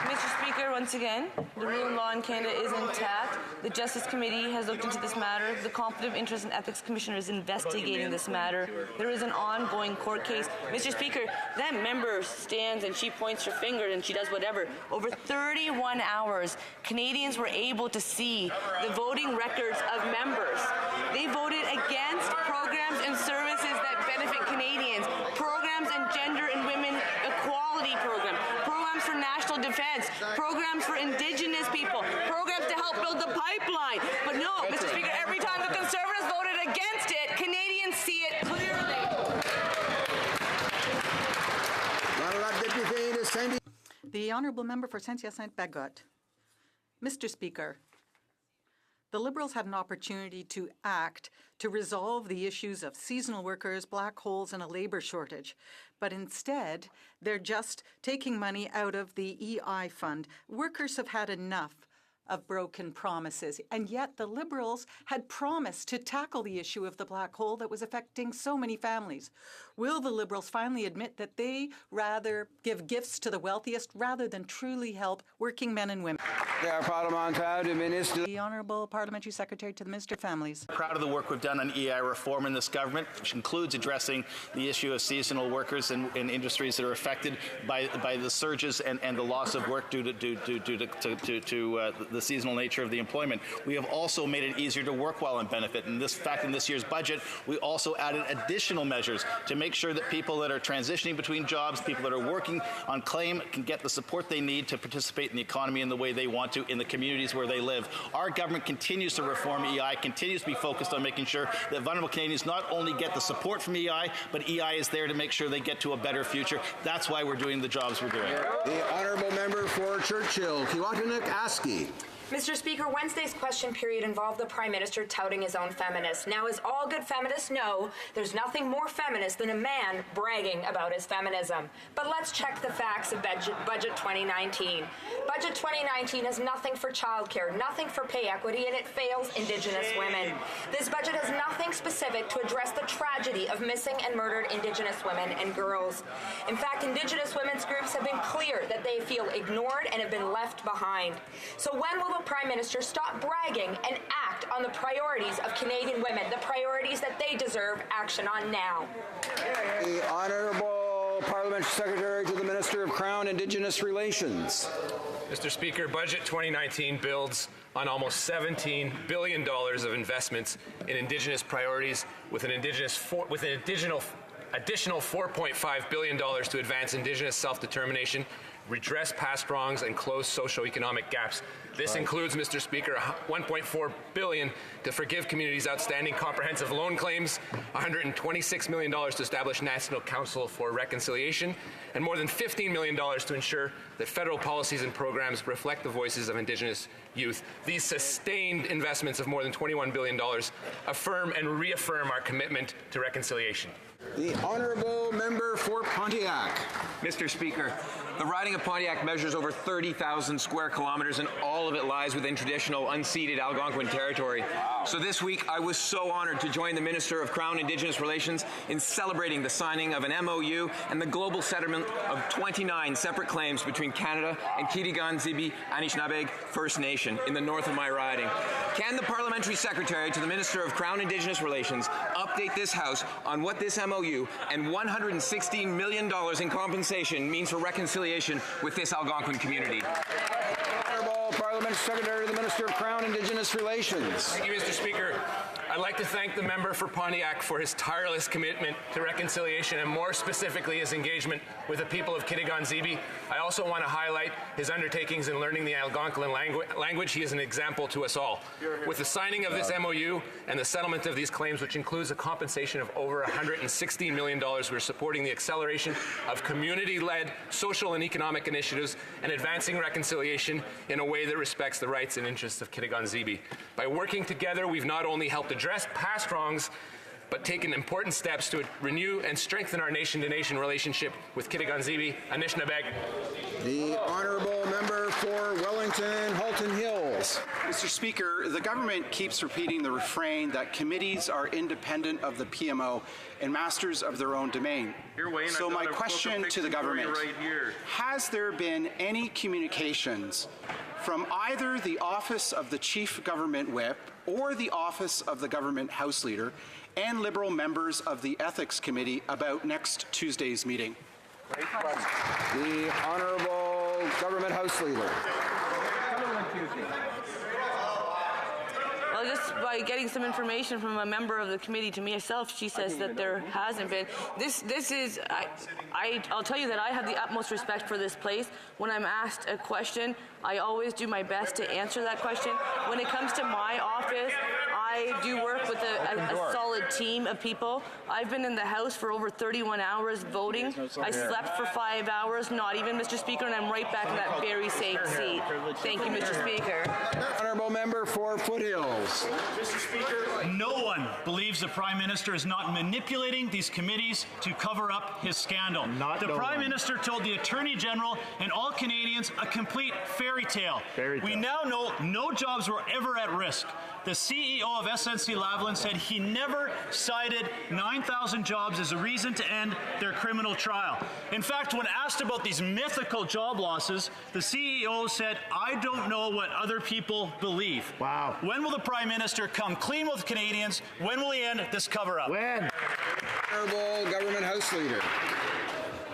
Mr. Speaker, once again, the rule of law in Canada is intact. The Justice Committee has looked into this matter. The Conflict of Interest and Ethics Commissioner is investigating this matter. There is an ongoing court case. Mr. Speaker, that member stands and she points her finger and she does whatever. Over 31 hours, Canadians were able to see the voting records of members. They voted against programs and services that benefit Canadians, programs and gender and women equality programs, programs for national defense, programs for Indigenous people, programs to help build the pipeline. But no, Mr. Speaker, every time the Conservatives voted against it, Canadians see it clearly. The Honourable Member for Saint-Hyacinthe-Bagot. Mr. Speaker, the Liberals had an opportunity to act to resolve the issues of seasonal workers, black holes, and a labour shortage. But instead, they're just taking money out of the EI fund. Workers have had enough of broken promises, and yet the Liberals had promised to tackle the issue of the black hole that was affecting so many families. Will the Liberals finally admit that they rather give gifts to the wealthiest rather than truly help working men and women? The Honourable Parliamentary Secretary to the Minister of Families. Proud of the work we've done on EI reform in this government, which includes addressing the issue of seasonal workers in industries that are affected by the surges and the loss of work due to the seasonal nature of the employment. We have also made it easier to work while on benefit. In this year's budget, we also added additional measures to make sure that people that are transitioning between jobs, people that are working on claim, can get the support they need to participate in the economy in the way they want to in the communities where they live. Our government continues to reform EI, continues to be focused on making sure that vulnerable Canadians not only get the support from EI, but EI is there to make sure they get to a better future. That's why we're doing the jobs we're doing. The Honourable Member for Churchill, Kiwatinuk-Aski. Mr. Speaker, Wednesday's question period involved the Prime Minister touting his own feminist. Now, as all good feminists know, there's nothing more feminist than a man bragging about his feminism. But let's check the facts of Budget 2019. Budget 2019 has nothing for childcare, nothing for pay equity, and it fails Indigenous women. This budget has nothing specific to address the tragedy of missing and murdered Indigenous women and girls. In fact, Indigenous women's groups have been clear that they feel ignored and have been left behind. So when will the Prime Minister stop bragging and act on the priorities of Canadian women, the priorities that they deserve action on now? The Honourable Parliamentary Secretary to the Minister of Crown Indigenous Relations. Mr. Speaker, Budget 2019 builds on almost $17 billion of investments in Indigenous priorities with an additional $4.5 billion to advance Indigenous self-determination, redress past wrongs, and close socioeconomic gaps. This includes, Mr. Speaker, $1.4 billion to forgive communities' outstanding comprehensive loan claims, $126 million to establish National Council for Reconciliation, and more than $15 million to ensure that federal policies and programs reflect the voices of Indigenous youth. These sustained investments of more than $21 billion affirm and reaffirm our commitment to reconciliation. The Honourable Member for Pontiac. Mr. Speaker, The riding of Pontiac measures over 30,000 square kilometers, and all of it lies within traditional unceded Algonquin territory. So this week, I was so honored to join the Minister of Crown Indigenous Relations in celebrating the signing of an MOU and the global settlement of 29 separate claims between Canada and Kitigan-Zibi Anishinabeg First Nation in the north of my riding. Can the Parliamentary Secretary to the Minister of Crown Indigenous Relations update this House on what this MOU and $116 million in compensation means for reconciliation with this Algonquin community? Honourable Parliamentary Secretary to the Minister of Crown Indigenous Relations. Thank you, Mr. Speaker. I'd like to thank the member for Pontiac for his tireless commitment to reconciliation and more specifically his engagement with the people of Kitigan-Zibi. I also want to highlight his undertakings in learning the Algonquin language. He is an example to us all. With the signing of this MOU and the settlement of these claims, which includes a compensation of over $116 million, we're supporting the acceleration of community-led social and economic initiatives and advancing reconciliation in a way that respects the rights and interests of Kitigan-Zibi. By working together, we've not only helped address past wrongs, but taken important steps to renew and strengthen our nation-to-nation relationship with Kitigan-Zibi, Anishinabeg. The Honourable Member for Wellington, Halton Hills. Mr. Speaker, the government keeps repeating the refrain that committees are independent of the PMO and masters of their own domain. So my question to the government, has there been any communications from either the Office of the Chief Government Whip or the Office of the Government House Leader and Liberal members of the Ethics Committee about next Tuesday's meeting? The Honourable Government House Leader. Well, just by getting some information from a member of the committee to myself, she says that there hasn't been. This is, I'll tell you that I have the utmost respect for this place. When I'm asked a question, I always do my best to answer that question. When it comes to my office, I do work with a solid team of people. I've been in the House for over 31 hours voting. I slept for 5 hours, not even, Mr. Speaker, and I'm right back in that very same seat. Thank you, Mr. Speaker. Honourable Member for Foothills. Mr. Speaker, no one believes the Prime Minister is not manipulating these committees to cover up his scandal. The Prime Minister told the Attorney General and all Canadians a complete fairy tale. We now know no jobs were ever at risk. The CEO of SNC-Lavalin said he never cited 9,000 jobs as a reason to end their criminal trial. In fact, when asked about these mythical job losses, the CEO said, "I don't know what other people believe." Wow. When will the Prime Minister come clean with Canadians? When will he end this cover-up? When? Honourable Government House Leader.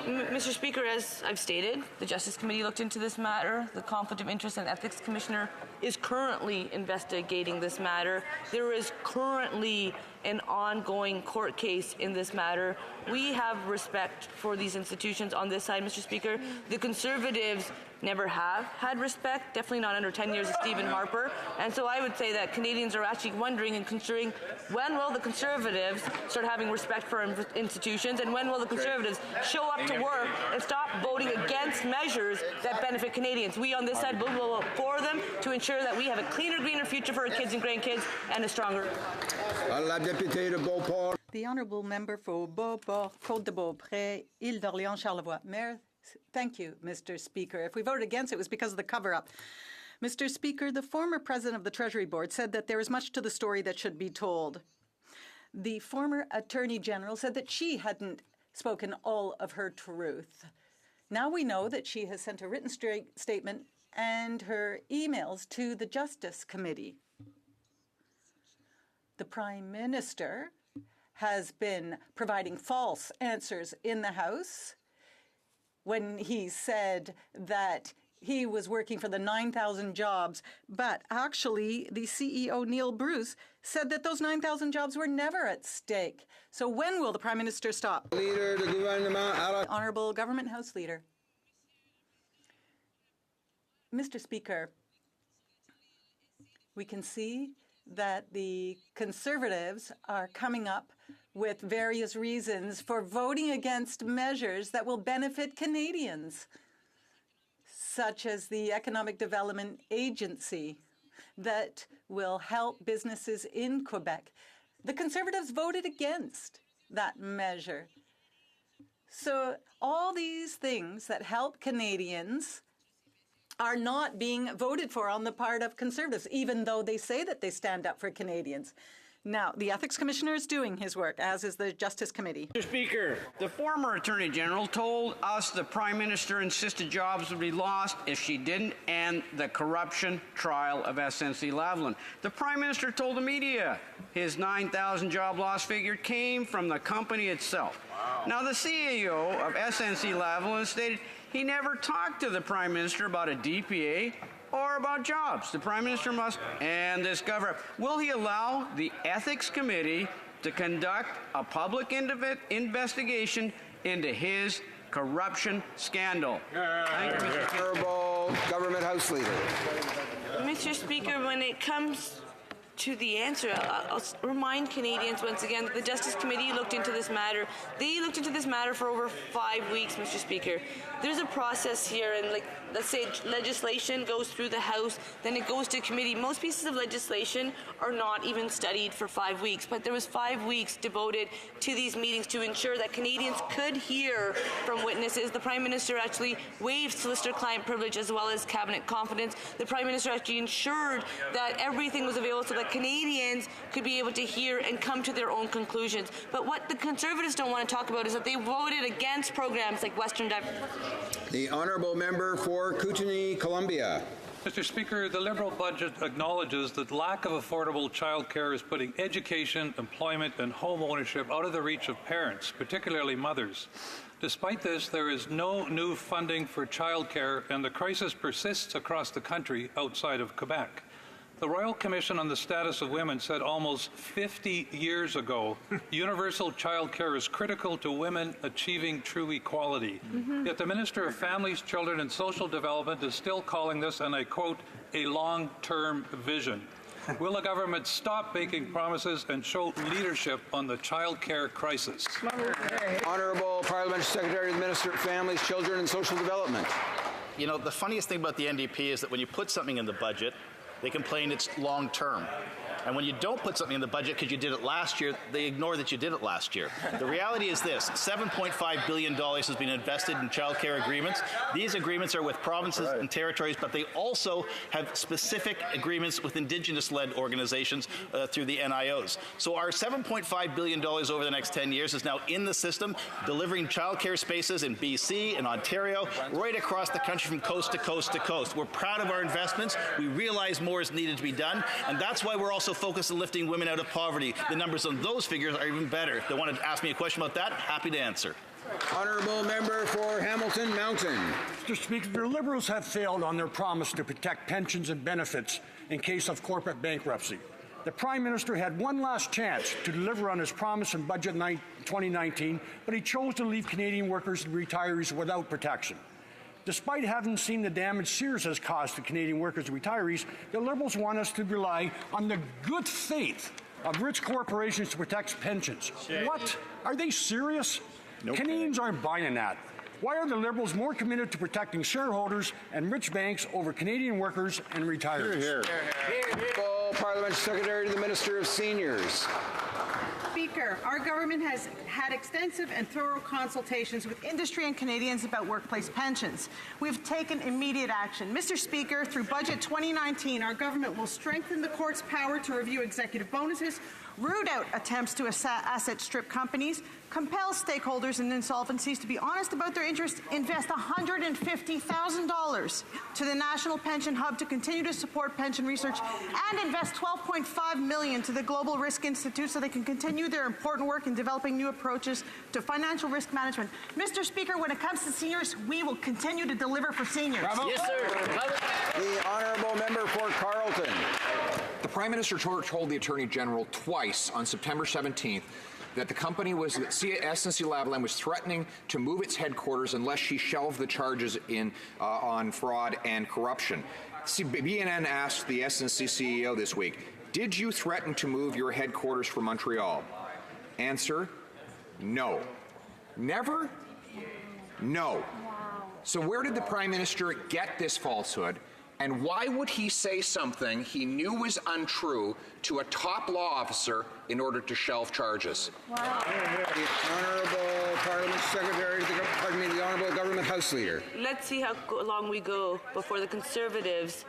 Mr. Speaker, as I've stated, the Justice Committee looked into this matter. The Conflict of Interest and Ethics Commissioner is currently investigating this matter. There is currently an ongoing court case in this matter. We have respect for these institutions on this side, Mr. Speaker. The Conservatives never have had respect, definitely not under 10 years of Stephen Harper. And so I would say that Canadians are actually wondering and considering, when will the Conservatives start having respect for institutions, and when will the Conservatives show up to work and stop voting against measures that benefit Canadians? We on this side will vote for them to ensure that we have a cleaner, greener future for our kids and grandkids and a stronger. The Honourable Member for Beauport, Côte-de-Beaupré, Île d'Orléans, Charlevoix. Mayor, thank you, Mr. Speaker. If we voted against it was because of the cover-up. Mr. Speaker, the former president of the Treasury Board said that there is much to the story that should be told. The former Attorney General said that she hadn't spoken all of her truth. Now we know that she has sent a written statement and her emails to the Justice Committee. The Prime Minister has been providing false answers in the House when he said that he was working for the 9,000 jobs, but actually the CEO, Neil Bruce, said that those 9,000 jobs were never at stake. So when will the Prime Minister stop? Leader, the Gouvernement. Honourable Government House Leader. Mr. Speaker, we can see that the Conservatives are coming up with various reasons for voting against measures that will benefit Canadians, such as the Economic Development Agency that will help businesses in Quebec. The Conservatives voted against that measure. So all these things that help Canadians are not being voted for on the part of Conservatives, even though they say that they stand up for Canadians. Now, the Ethics Commissioner is doing his work, as is the Justice Committee. Mr. Speaker, the former Attorney General told us the Prime Minister insisted jobs would be lost if she didn't end the corruption trial of SNC-Lavalin. The Prime Minister told the media his 9,000 job loss figure came from the company itself. Wow. Now, the CEO of SNC-Lavalin stated he never talked to the Prime Minister about a DPA or about jobs. The Prime Minister must end this cover-up. Will he allow the Ethics Committee to conduct a public investigation into his corruption scandal? Thank you, Mr. Honourable Government House Leader. Mr. Speaker, when it comes to the answer, I'll remind Canadians once again that the Justice Committee looked into this matter. They looked into this matter for over 5 weeks, Mr. Speaker. There's a process here, and let's say legislation goes through the House, then it goes to committee. Most pieces of legislation are not even studied for 5 weeks, but there was 5 weeks devoted to these meetings to ensure that Canadians could hear from witnesses. The Prime Minister actually waived solicitor-client privilege as well as cabinet confidence. The Prime Minister actually ensured that everything was available so that Canadians could be able to hear and come to their own conclusions. But what the Conservatives don't want to talk about is that they voted against programs like Western The Honourable Member for Kootenay, Columbia. Mr. Speaker, the Liberal budget acknowledges that lack of affordable childcare is putting education, employment, and home ownership out of the reach of parents, particularly mothers. Despite this, there is no new funding for childcare, and the crisis persists across the country outside of Quebec. The Royal Commission on the Status of Women said almost 50 years ago, universal child care is critical to women achieving true equality. Yet the Minister of Families, Children and Social Development is still calling this, and I quote, a long-term vision. Will the government stop making promises and show leadership on the child care crisis? Honourable Parliamentary Secretary to the Minister of Families, Children and Social Development. You know, the funniest thing about the NDP is that when you put something in the budget, they complain it's long-term. And when you don't put something in the budget because you did it last year, they ignore that you did it last year. The reality is this: $7.5 billion has been invested in child care agreements. These agreements are with provinces and territories, but they also have specific agreements with Indigenous-led organizations through the NIOs. So our $7.5 billion over the next 10 years is now in the system, delivering child care spaces in BC and Ontario, right across the country from coast to coast to coast. We're proud of our investments. We realize more is needed to be done, and that's why we're also focused on lifting women out of poverty. The numbers on those figures are even better. If they want to ask me a question about that, happy to answer. Honourable Member for Hamilton Mountain. Mr. Speaker, the Liberals have failed on their promise to protect pensions and benefits in case of corporate bankruptcy. The Prime Minister had one last chance to deliver on his promise in Budget 2019, but he chose to leave Canadian workers and retirees without protection. Despite having seen the damage Sears has caused to Canadian workers and retirees, the Liberals want us to rely on the good faith of rich corporations to protect pensions. What? Are they serious? Nope. Canadians aren't buying that. Why are the Liberals more committed to protecting shareholders and rich banks over Canadian workers and retirees? Hear, hear. Parliamentary Secretary to the Minister of Seniors. Speaker, our government has had extensive and thorough consultations with industry and Canadians about workplace pensions. We've taken immediate action. Mr. Speaker, through Budget 2019, our government will strengthen the court's power to review executive bonuses, root out attempts to asset strip companies, compel stakeholders in insolvencies to be honest about their interests, invest $150,000 to the National Pension Hub to continue to support pension research, and invest $12.5 million to the Global Risk Institute so they can continue their important work in developing new approaches to financial risk management. Mr. Speaker, when it comes to seniors, we will continue to deliver for seniors. Bravo. Yes, sir. The Honourable Member for Carleton. The Prime Minister told the Attorney General twice on September 17th that the company was, that SNC-Lavalin was threatening to move its headquarters unless she shelved the charges on fraud and corruption. BNN asked the SNC CEO this week, did you threaten to move your headquarters from Montreal? Answer, no. Never? No. So where did the Prime Minister get this falsehood? And why would he say something he knew was untrue to a top law officer in order to shelve charges? Wow. The Honourable Parliament Secretary to the Honourable Government House Leader. Let's see how long we go before the Conservatives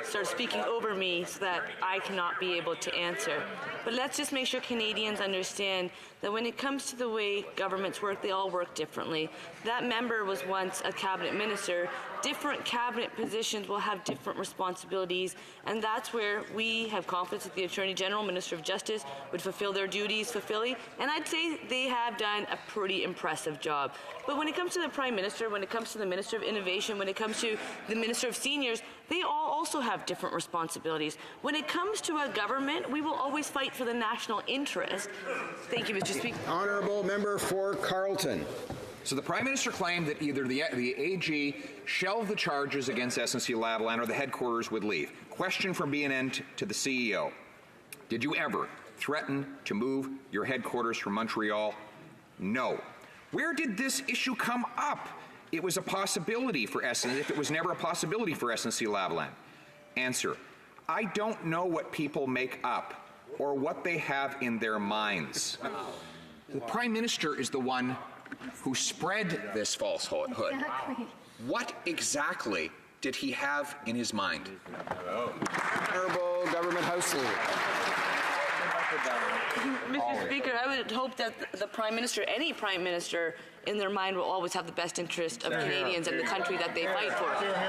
start speaking over me so that I cannot be able to answer. But let's just make sure Canadians understand that when it comes to the way governments work, they all work differently. That member was once a cabinet minister. Different cabinet positions will have different responsibilities, and that's where we have confidence that the Attorney General, Minister of Justice would fulfill their duties fulfilling, and I'd say they have done a pretty impressive job. But when it comes to the Prime Minister, when it comes to the Minister of Innovation, when it comes to the Minister of Seniors, they all also have different responsibilities. When it comes to a government, we will always fight for the national interest. Thank you, Mr. Speaker. Honourable Member for Carleton. So the Prime Minister claimed that either the AG shelved the charges against SNC-Lavalin or the headquarters would leave. Question from BNN to the CEO. Did you ever threaten to move your headquarters from Montreal? No. Where did this issue come up? It was a possibility for SNC, if it was never a possibility for SNC-Lavalin. Answer. I don't know what people make up or what they have in their minds. The Prime Minister is the one who spread this falsehood. Exactly. What exactly did he have in his mind? Honourable Government House Leader. Mr. Speaker, I would hope that the Prime Minister, any Prime Minister, in their mind will always have the best interest of Canadians and the country that they fight for.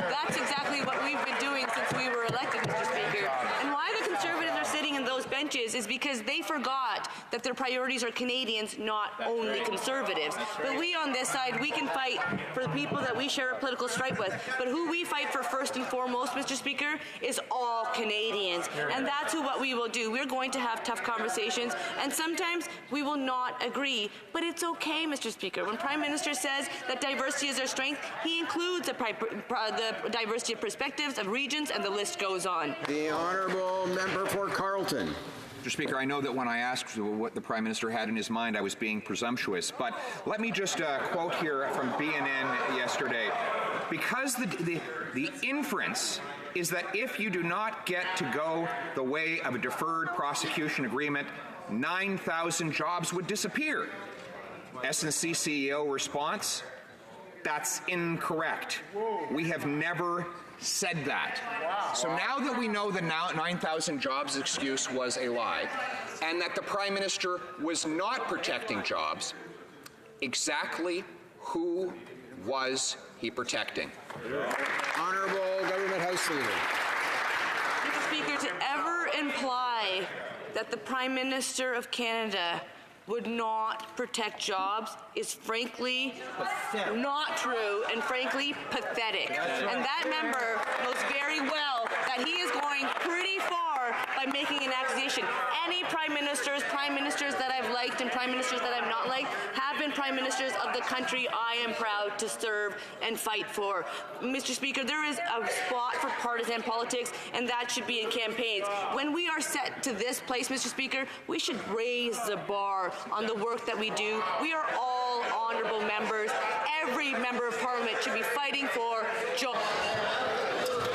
That's exactly what we've been doing since we were elected, Mr. Speaker. And why the Conservatives are sitting in those benches is because they forgot that their priorities are Canadians, not only Conservatives. But we on this side, we can fight for the people that we share a political stripe with. But who we fight for first and foremost, Mr. Speaker, is all Canadians. And that's what we will do. We're going to have tough conversations, and sometimes we will not agree. But it's okay, Mr. Speaker. When Prime Minister says that diversity is our strength, he includes the diversity of perspectives, of regions, and the list goes on. The Honourable Member for Carleton. Mr. Speaker, I know that when I asked what the Prime Minister had in his mind, I was being presumptuous, but let me just quote here from BNN yesterday. Because the inference is that if you do not get to go the way of a deferred prosecution agreement, 9,000 jobs would disappear. SNC CEO response, that's incorrect. We have never said that. So now that we know the 9,000 jobs excuse was a lie, and that the Prime Minister was not protecting jobs, exactly who was he protecting? Honourable Government House Leader. Mr. Speaker, to ever imply that the Prime Minister of Canada would not protect jobs is frankly not true and frankly pathetic. And that member knows very well that he is going pretty far by making an accusation. Any prime ministers that I've liked and prime ministers that I've not liked have been prime ministers of the country I am proud to serve and fight for. Mr. Speaker, there is a spot for partisan politics, and that should be in campaigns. When we are set to this place, Mr. Speaker, we should raise the bar on the work that we do. We are all honourable members. Every member of Parliament should be fighting for jobs.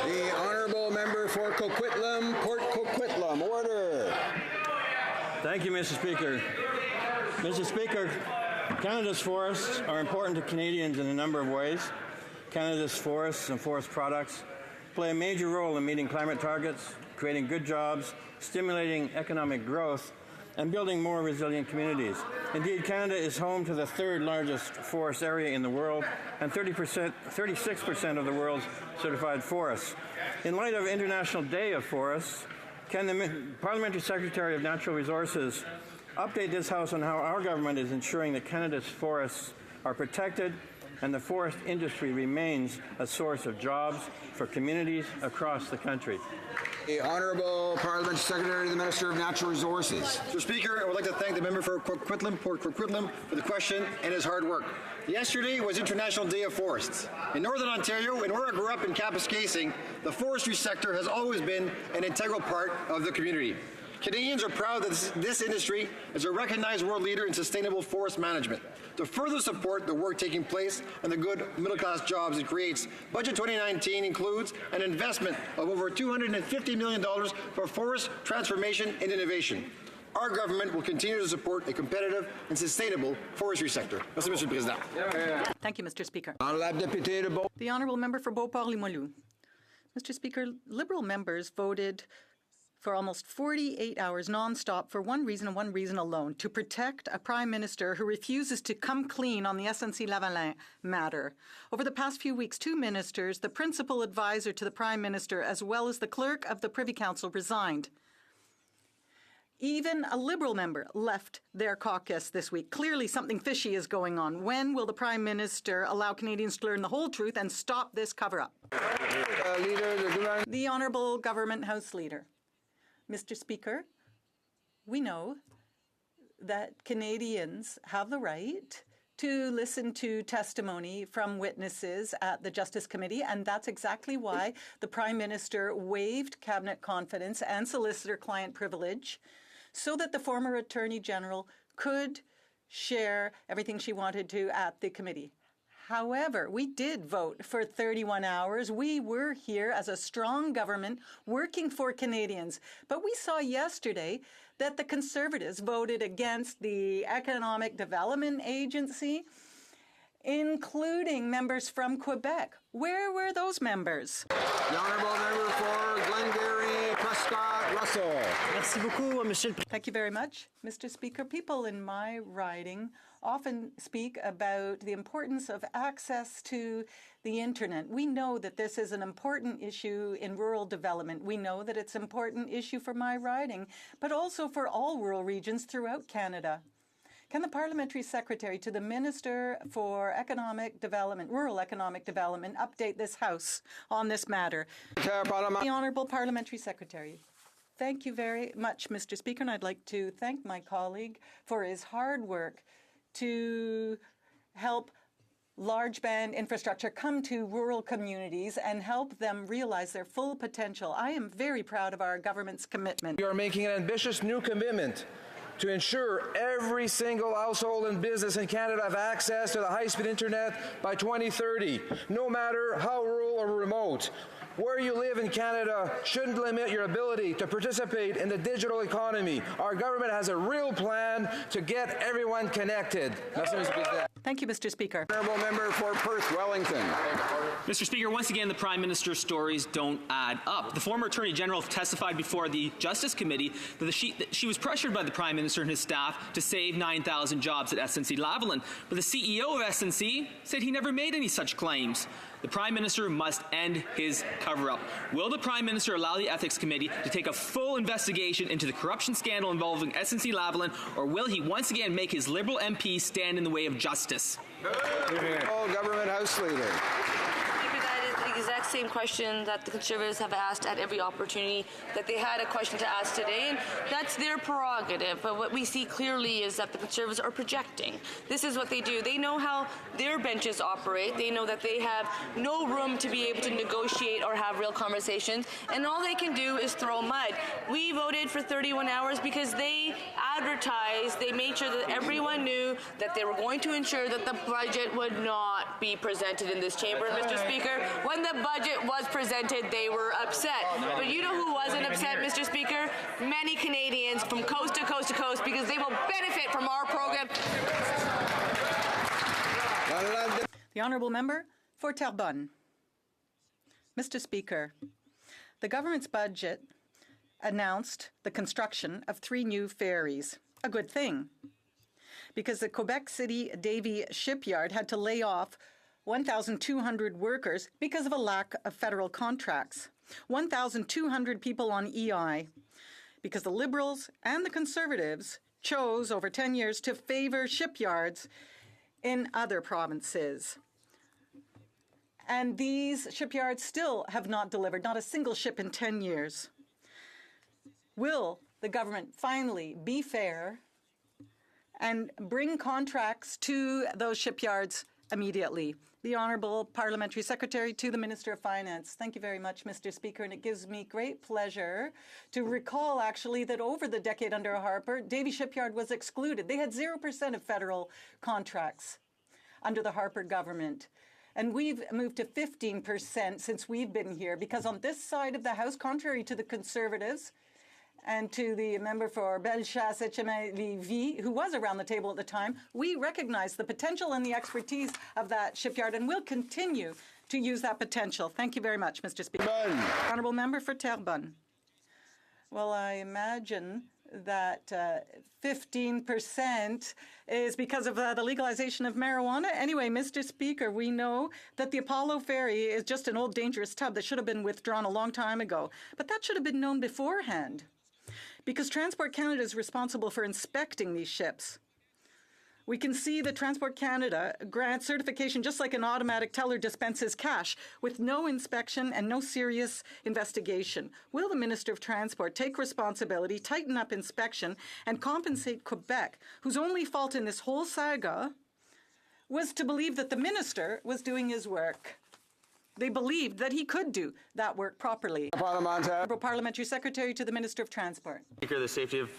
The Honourable Member for Coquitlam, Port Coquitlam. Order. Thank you, Mr. Speaker. Mr. Speaker, Canada's forests are important to Canadians in a number of ways. Canada's forests and forest products play a major role in meeting climate targets, creating good jobs, stimulating economic growth, and building more resilient communities. Indeed, Canada is home to the third largest forest area in the world and 36% of the world's certified forests. In light of International Day of Forests, can the Parliamentary Secretary of Natural Resources update this House on how our government is ensuring that Canada's forests are protected and the forest industry remains a source of jobs for communities across the country? The Honourable Parliamentary Secretary to the Minister of Natural Resources. Mr. Speaker, I would like to thank the member for Coquitlam, Port Coquitlam, for the question and his hard work. Yesterday was International Day of Forests. In Northern Ontario, and where I grew up in Kapuskasing, the forestry sector has always been an integral part of the community. Canadians are proud that this industry is a recognized world leader in sustainable forest management. To further support the work taking place and the good middle-class jobs it creates, Budget 2019 includes an investment of over $250 million for forest transformation and innovation. our government will continue to support a competitive and sustainable forestry sector. Merci, Monsieur le Président. Thank you, Mr. Speaker. The Honourable Member for Beauport-Limoilou. Mr. Speaker, Liberal members voted for almost 48 hours non-stop for one reason and one reason alone, to protect a Prime Minister who refuses to come clean on the SNC-Lavalin matter. Over the past few weeks, two ministers, the principal advisor to the Prime Minister, as well as the clerk of the Privy Council, resigned. Even a Liberal member left their caucus this week. Clearly something fishy is going on. When will the Prime Minister allow Canadians to learn the whole truth and stop this cover-up? The Honourable Government House Leader. Mr. Speaker, we know that Canadians have the right to listen to testimony from witnesses at the Justice Committee, and that's exactly why the Prime Minister waived cabinet confidence and solicitor-client privilege so that the former Attorney General could share everything she wanted to at the committee. However, we did vote for 31 hours. We were here as a strong government working for Canadians. But we saw yesterday that the Conservatives voted against the Economic Development Agency, including members from Quebec. Where were those members? The Honourable Member for Glengarry, Prescott, Russell. Merci beaucoup, Monsieur. Thank you very much, Mr. Speaker. People in my riding often speak about the importance of access to the internet. We know that this is an important issue in rural development. We know that it's an important issue for my riding, but also for all rural regions throughout Canada. Can the Parliamentary Secretary to the Minister for Economic Development, Rural Economic Development, update this House on this matter? The Honourable Parliamentary Secretary. Thank you very much, Mr. Speaker, and I'd like to thank my colleague for his hard work to help large band infrastructure come to rural communities and help them realize their full potential. I am very proud of our government's commitment. We are making an ambitious new commitment to ensure every single household and business in Canada have access to the high-speed internet by 2030, no matter how rural or remote. Where you live in Canada shouldn't limit your ability to participate in the digital economy. Our government has a real plan to get everyone connected. Thank you, Mr. Speaker. Honourable Member for Perth Wellington. Mr. Speaker, once again, the Prime Minister's stories don't add up. The former Attorney General testified before the Justice Committee that she was pressured by the Prime Minister and his staff to save 9,000 jobs at SNC-Lavalin. But the CEO of SNC said he never made any such claims. The Prime Minister must end his cover-up. Will the Prime Minister allow the Ethics Committee to take a full investigation into the corruption scandal involving SNC-Lavalin, or will he once again make his Liberal MP stand in the way of justice? Government House Leader. The exact same question that the Conservatives have asked at every opportunity that they had a question to ask today, and that's their prerogative. But what we see clearly is that the Conservatives are projecting. This is what they do. They know how their benches operate. They know that they have no room to be able to negotiate or have real conversations, and all they can do is throw mud. We voted for 31 hours because they advertised, they made sure that everyone knew that they were going to ensure that the budget would not be presented in this chamber, Mr. Speaker. When the budget was presented, they were upset. But you know who wasn't upset, Mr. Speaker? Many Canadians from coast to coast to coast, because they will benefit from our program. The Honourable Member for Terrebonne. Mr. Speaker, the government's budget announced the construction of 3 new ferries. A good thing, because the Quebec City Davie shipyard had to lay off 1,200 workers because of a lack of federal contracts. 1,200 people on EI, because the Liberals and the Conservatives chose over 10 years to favour shipyards in other provinces. And these shipyards still have not delivered, not a single ship in 10 years. Will the government finally be fair and bring contracts to those shipyards immediately? The Honourable Parliamentary Secretary to the Minister of Finance. Thank you very much, Mr. Speaker, and it gives me great pleasure to recall, actually, that over the decade under Harper, Davie Shipyard was excluded. They had 0% of federal contracts under the Harper government. And we've moved to 15% since we've been here, because on this side of the House, contrary to the Conservatives and to the member for Bellechasse, Etchemin-Lévis, who was around the table at the time, we recognize the potential and the expertise of that shipyard and will continue to use that potential. Thank you very much, Mr. Speaker. Honourable member for Terrebonne. Well, I imagine that 15% is because of the legalization of marijuana. Anyway, Mr. Speaker, we know that the Apollo ferry is just an old dangerous tub that should have been withdrawn a long time ago. But that should have been known beforehand, because Transport Canada is responsible for inspecting these ships. We can see that Transport Canada grants certification just like an automatic teller dispenses cash with no inspection and no serious investigation. Will the Minister of Transport take responsibility, tighten up inspection, and compensate Quebec, whose only fault in this whole saga was to believe that the Minister was doing his work? They believed that he could do that work properly. Parliamentary Secretary to the Minister of Transport. Speaker, the safety of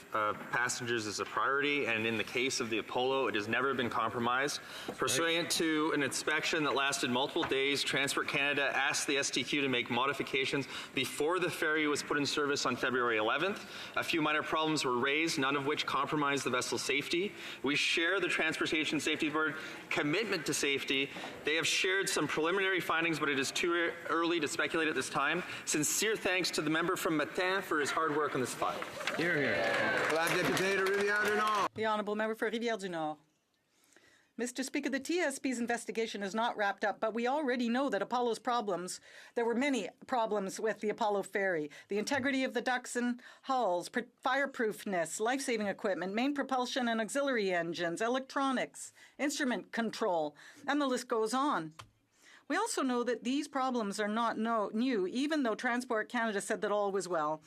passengers is a priority, and in the case of the Apollo, it has never been compromised. Pursuant to an inspection that lasted multiple days, Transport Canada asked the STQ to make modifications before the ferry was put in service on February 11th. A few minor problems were raised, none of which compromised the vessel's safety. We share the Transportation Safety Board commitment to safety. They have shared some preliminary findings, but it is too early to speculate at this time. Sincere thanks to the member from Matin for his hard work on this file. Hear, hear. The Honourable Member for Rivière-du-Nord. Mr. Speaker, the TSB's investigation is not wrapped up, but we already know that Apollo's problems, there were many problems with the Apollo ferry. The integrity of the ducts and hulls, fireproofness, life-saving equipment, main propulsion and auxiliary engines, electronics, instrument control, and the list goes on. We also know that these problems are not new, even though Transport Canada said that all was well.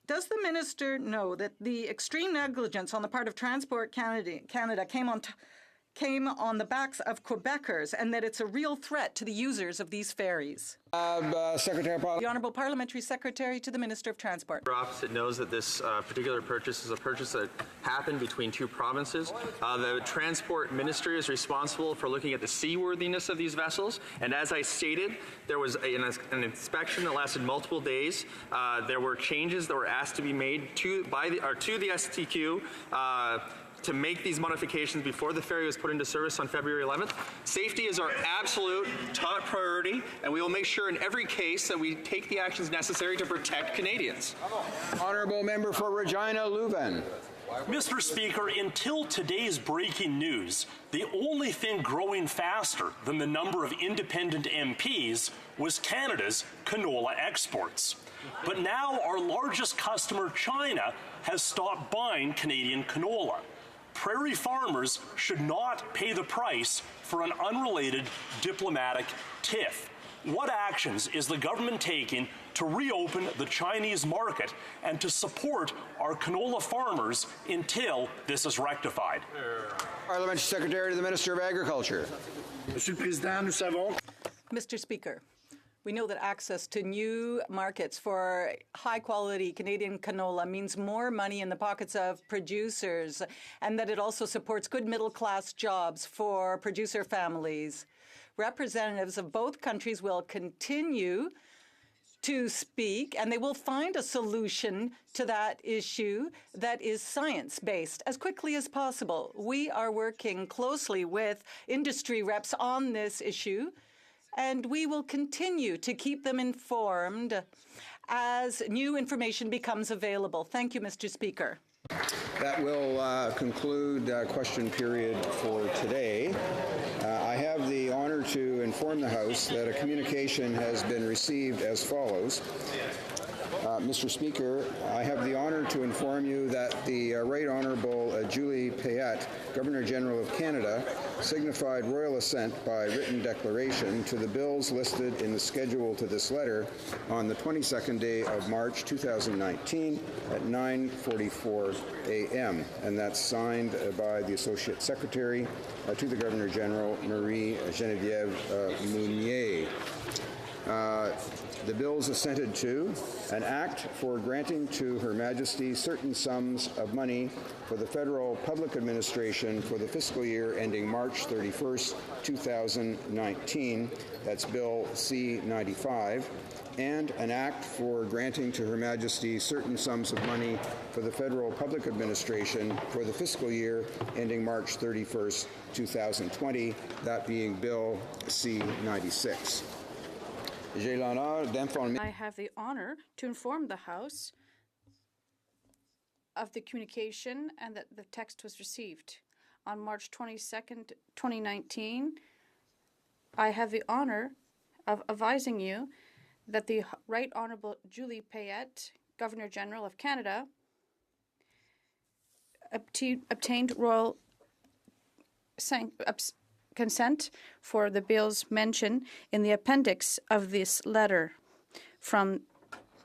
Does the minister know that the extreme negligence on the part of Transport Canada came on the backs of Quebecers, and that it's a real threat to the users of these ferries? Secretary of the Honourable Parliamentary Secretary to the Minister of Transport. Your opposite knows that this particular purchase is a purchase that happened between two provinces. The Transport Ministry is responsible for looking at the seaworthiness of these vessels, and as I stated, there was an inspection that lasted multiple days. There were changes that were asked to be made to the STQ to make these modifications before the ferry was put into service on February 11th. Safety is our absolute top priority, and we will make sure in every case that we take the actions necessary to protect Canadians. Honourable Member for Regina Leuven. Mr. Speaker, until today's breaking news, the only thing growing faster than the number of independent MPs was Canada's canola exports. But now our largest customer, China, has stopped buying Canadian canola. Prairie farmers should not pay the price for an unrelated diplomatic tiff. What actions is the government taking to reopen the Chinese market and to support our canola farmers until this is rectified? Parliamentary Secretary to the Minister of Agriculture. Mr. Speaker, we know that access to new markets for high-quality Canadian canola means more money in the pockets of producers, and that it also supports good middle-class jobs for producer families. Representatives of both countries will continue to speak, and they will find a solution to that issue that is science-based as quickly as possible. We are working closely with industry reps on this issue, and we will continue to keep them informed as new information becomes available. Thank you, Mr. Speaker. That will conclude question period for today. I have the honor to inform the House that a communication has been received as follows. Mr. Speaker, I have the honor to inform you that the Right Honourable Julie Payette, Governor-General of Canada, signified royal assent by written declaration to the bills listed in the schedule to this letter on the 22nd day of March 2019 at 9:44 a.m. And that's signed by the Associate Secretary to the Governor-General, Marie Geneviève Mounier. The bills assented to: an act for granting to Her Majesty certain sums of money for the federal public administration for the fiscal year ending March 31st, 2019. That's Bill C-95. And an act for granting to Her Majesty certain sums of money for the federal public administration for the fiscal year ending March 31st, 2020, that being Bill C-96. I have the honor to inform the House of the communication and that the text was received. On March 22nd, 2019, I have the honor of advising you that the Right Honourable Julie Payette, Governor-General of Canada, obtained royal consent for the bills mentioned in the appendix of this letter from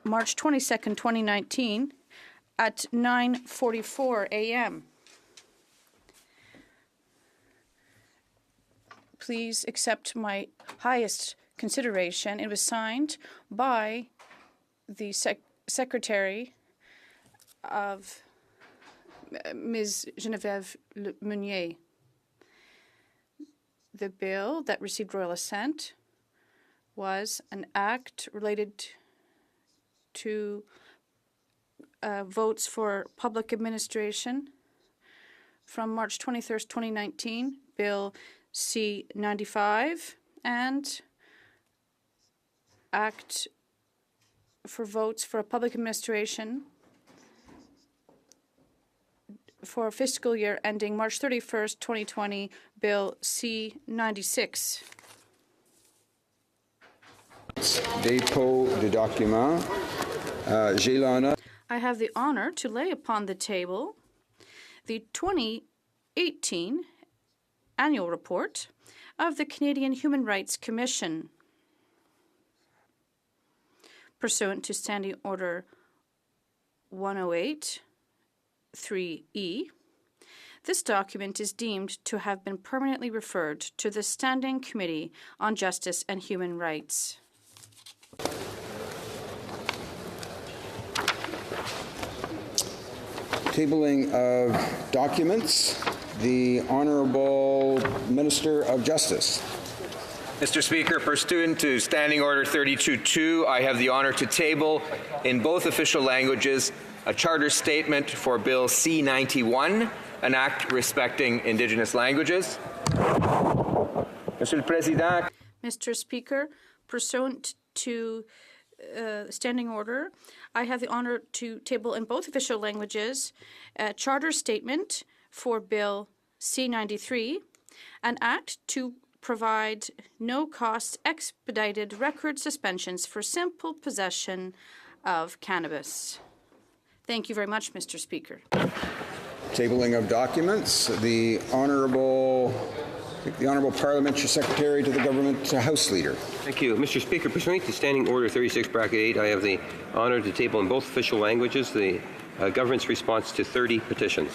March 22nd, 2019 at 9:44 a.m. Please accept my highest consideration. It was signed by the Secretary of Ms. Geneviève Meunier. The bill that received royal assent was an act related to votes for public administration from March 23rd, 2019, Bill C-95, and Act for votes for public administration for fiscal year ending March 31st, 2020, Bill C-96. Dépôt de documents. J'ai l'honneur. I have the honor to lay upon the table the 2018 annual report of the Canadian Human Rights Commission. Pursuant to Standing Order 108(3)E, this document is deemed to have been permanently referred to the Standing Committee on Justice and Human Rights. Tabling of documents. The Honourable Minister of Justice. Mr. Speaker, pursuant to Standing Order 32.2, I have the honour to table in both official languages a charter statement for Bill C-91, an act respecting Indigenous languages. Monsieur le Président. Mr. Speaker, pursuant to Standing Order, I have the honour to table in both official languages a charter statement for Bill C-93, an act to provide no-cost expedited record suspensions for simple possession of cannabis. Thank you very much, Mr. Speaker. Tabling of documents. The Honourable Parliamentary Secretary to the Government House Leader. Thank you. Mr. Speaker, pursuant to Standing Order 36(8), I have the honour to table in both official languages the government's response to 30 petitions.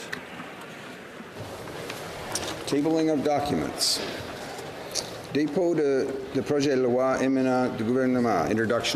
Tabling of documents. Dépôt de projet de loi émanant du gouvernement. Introduction.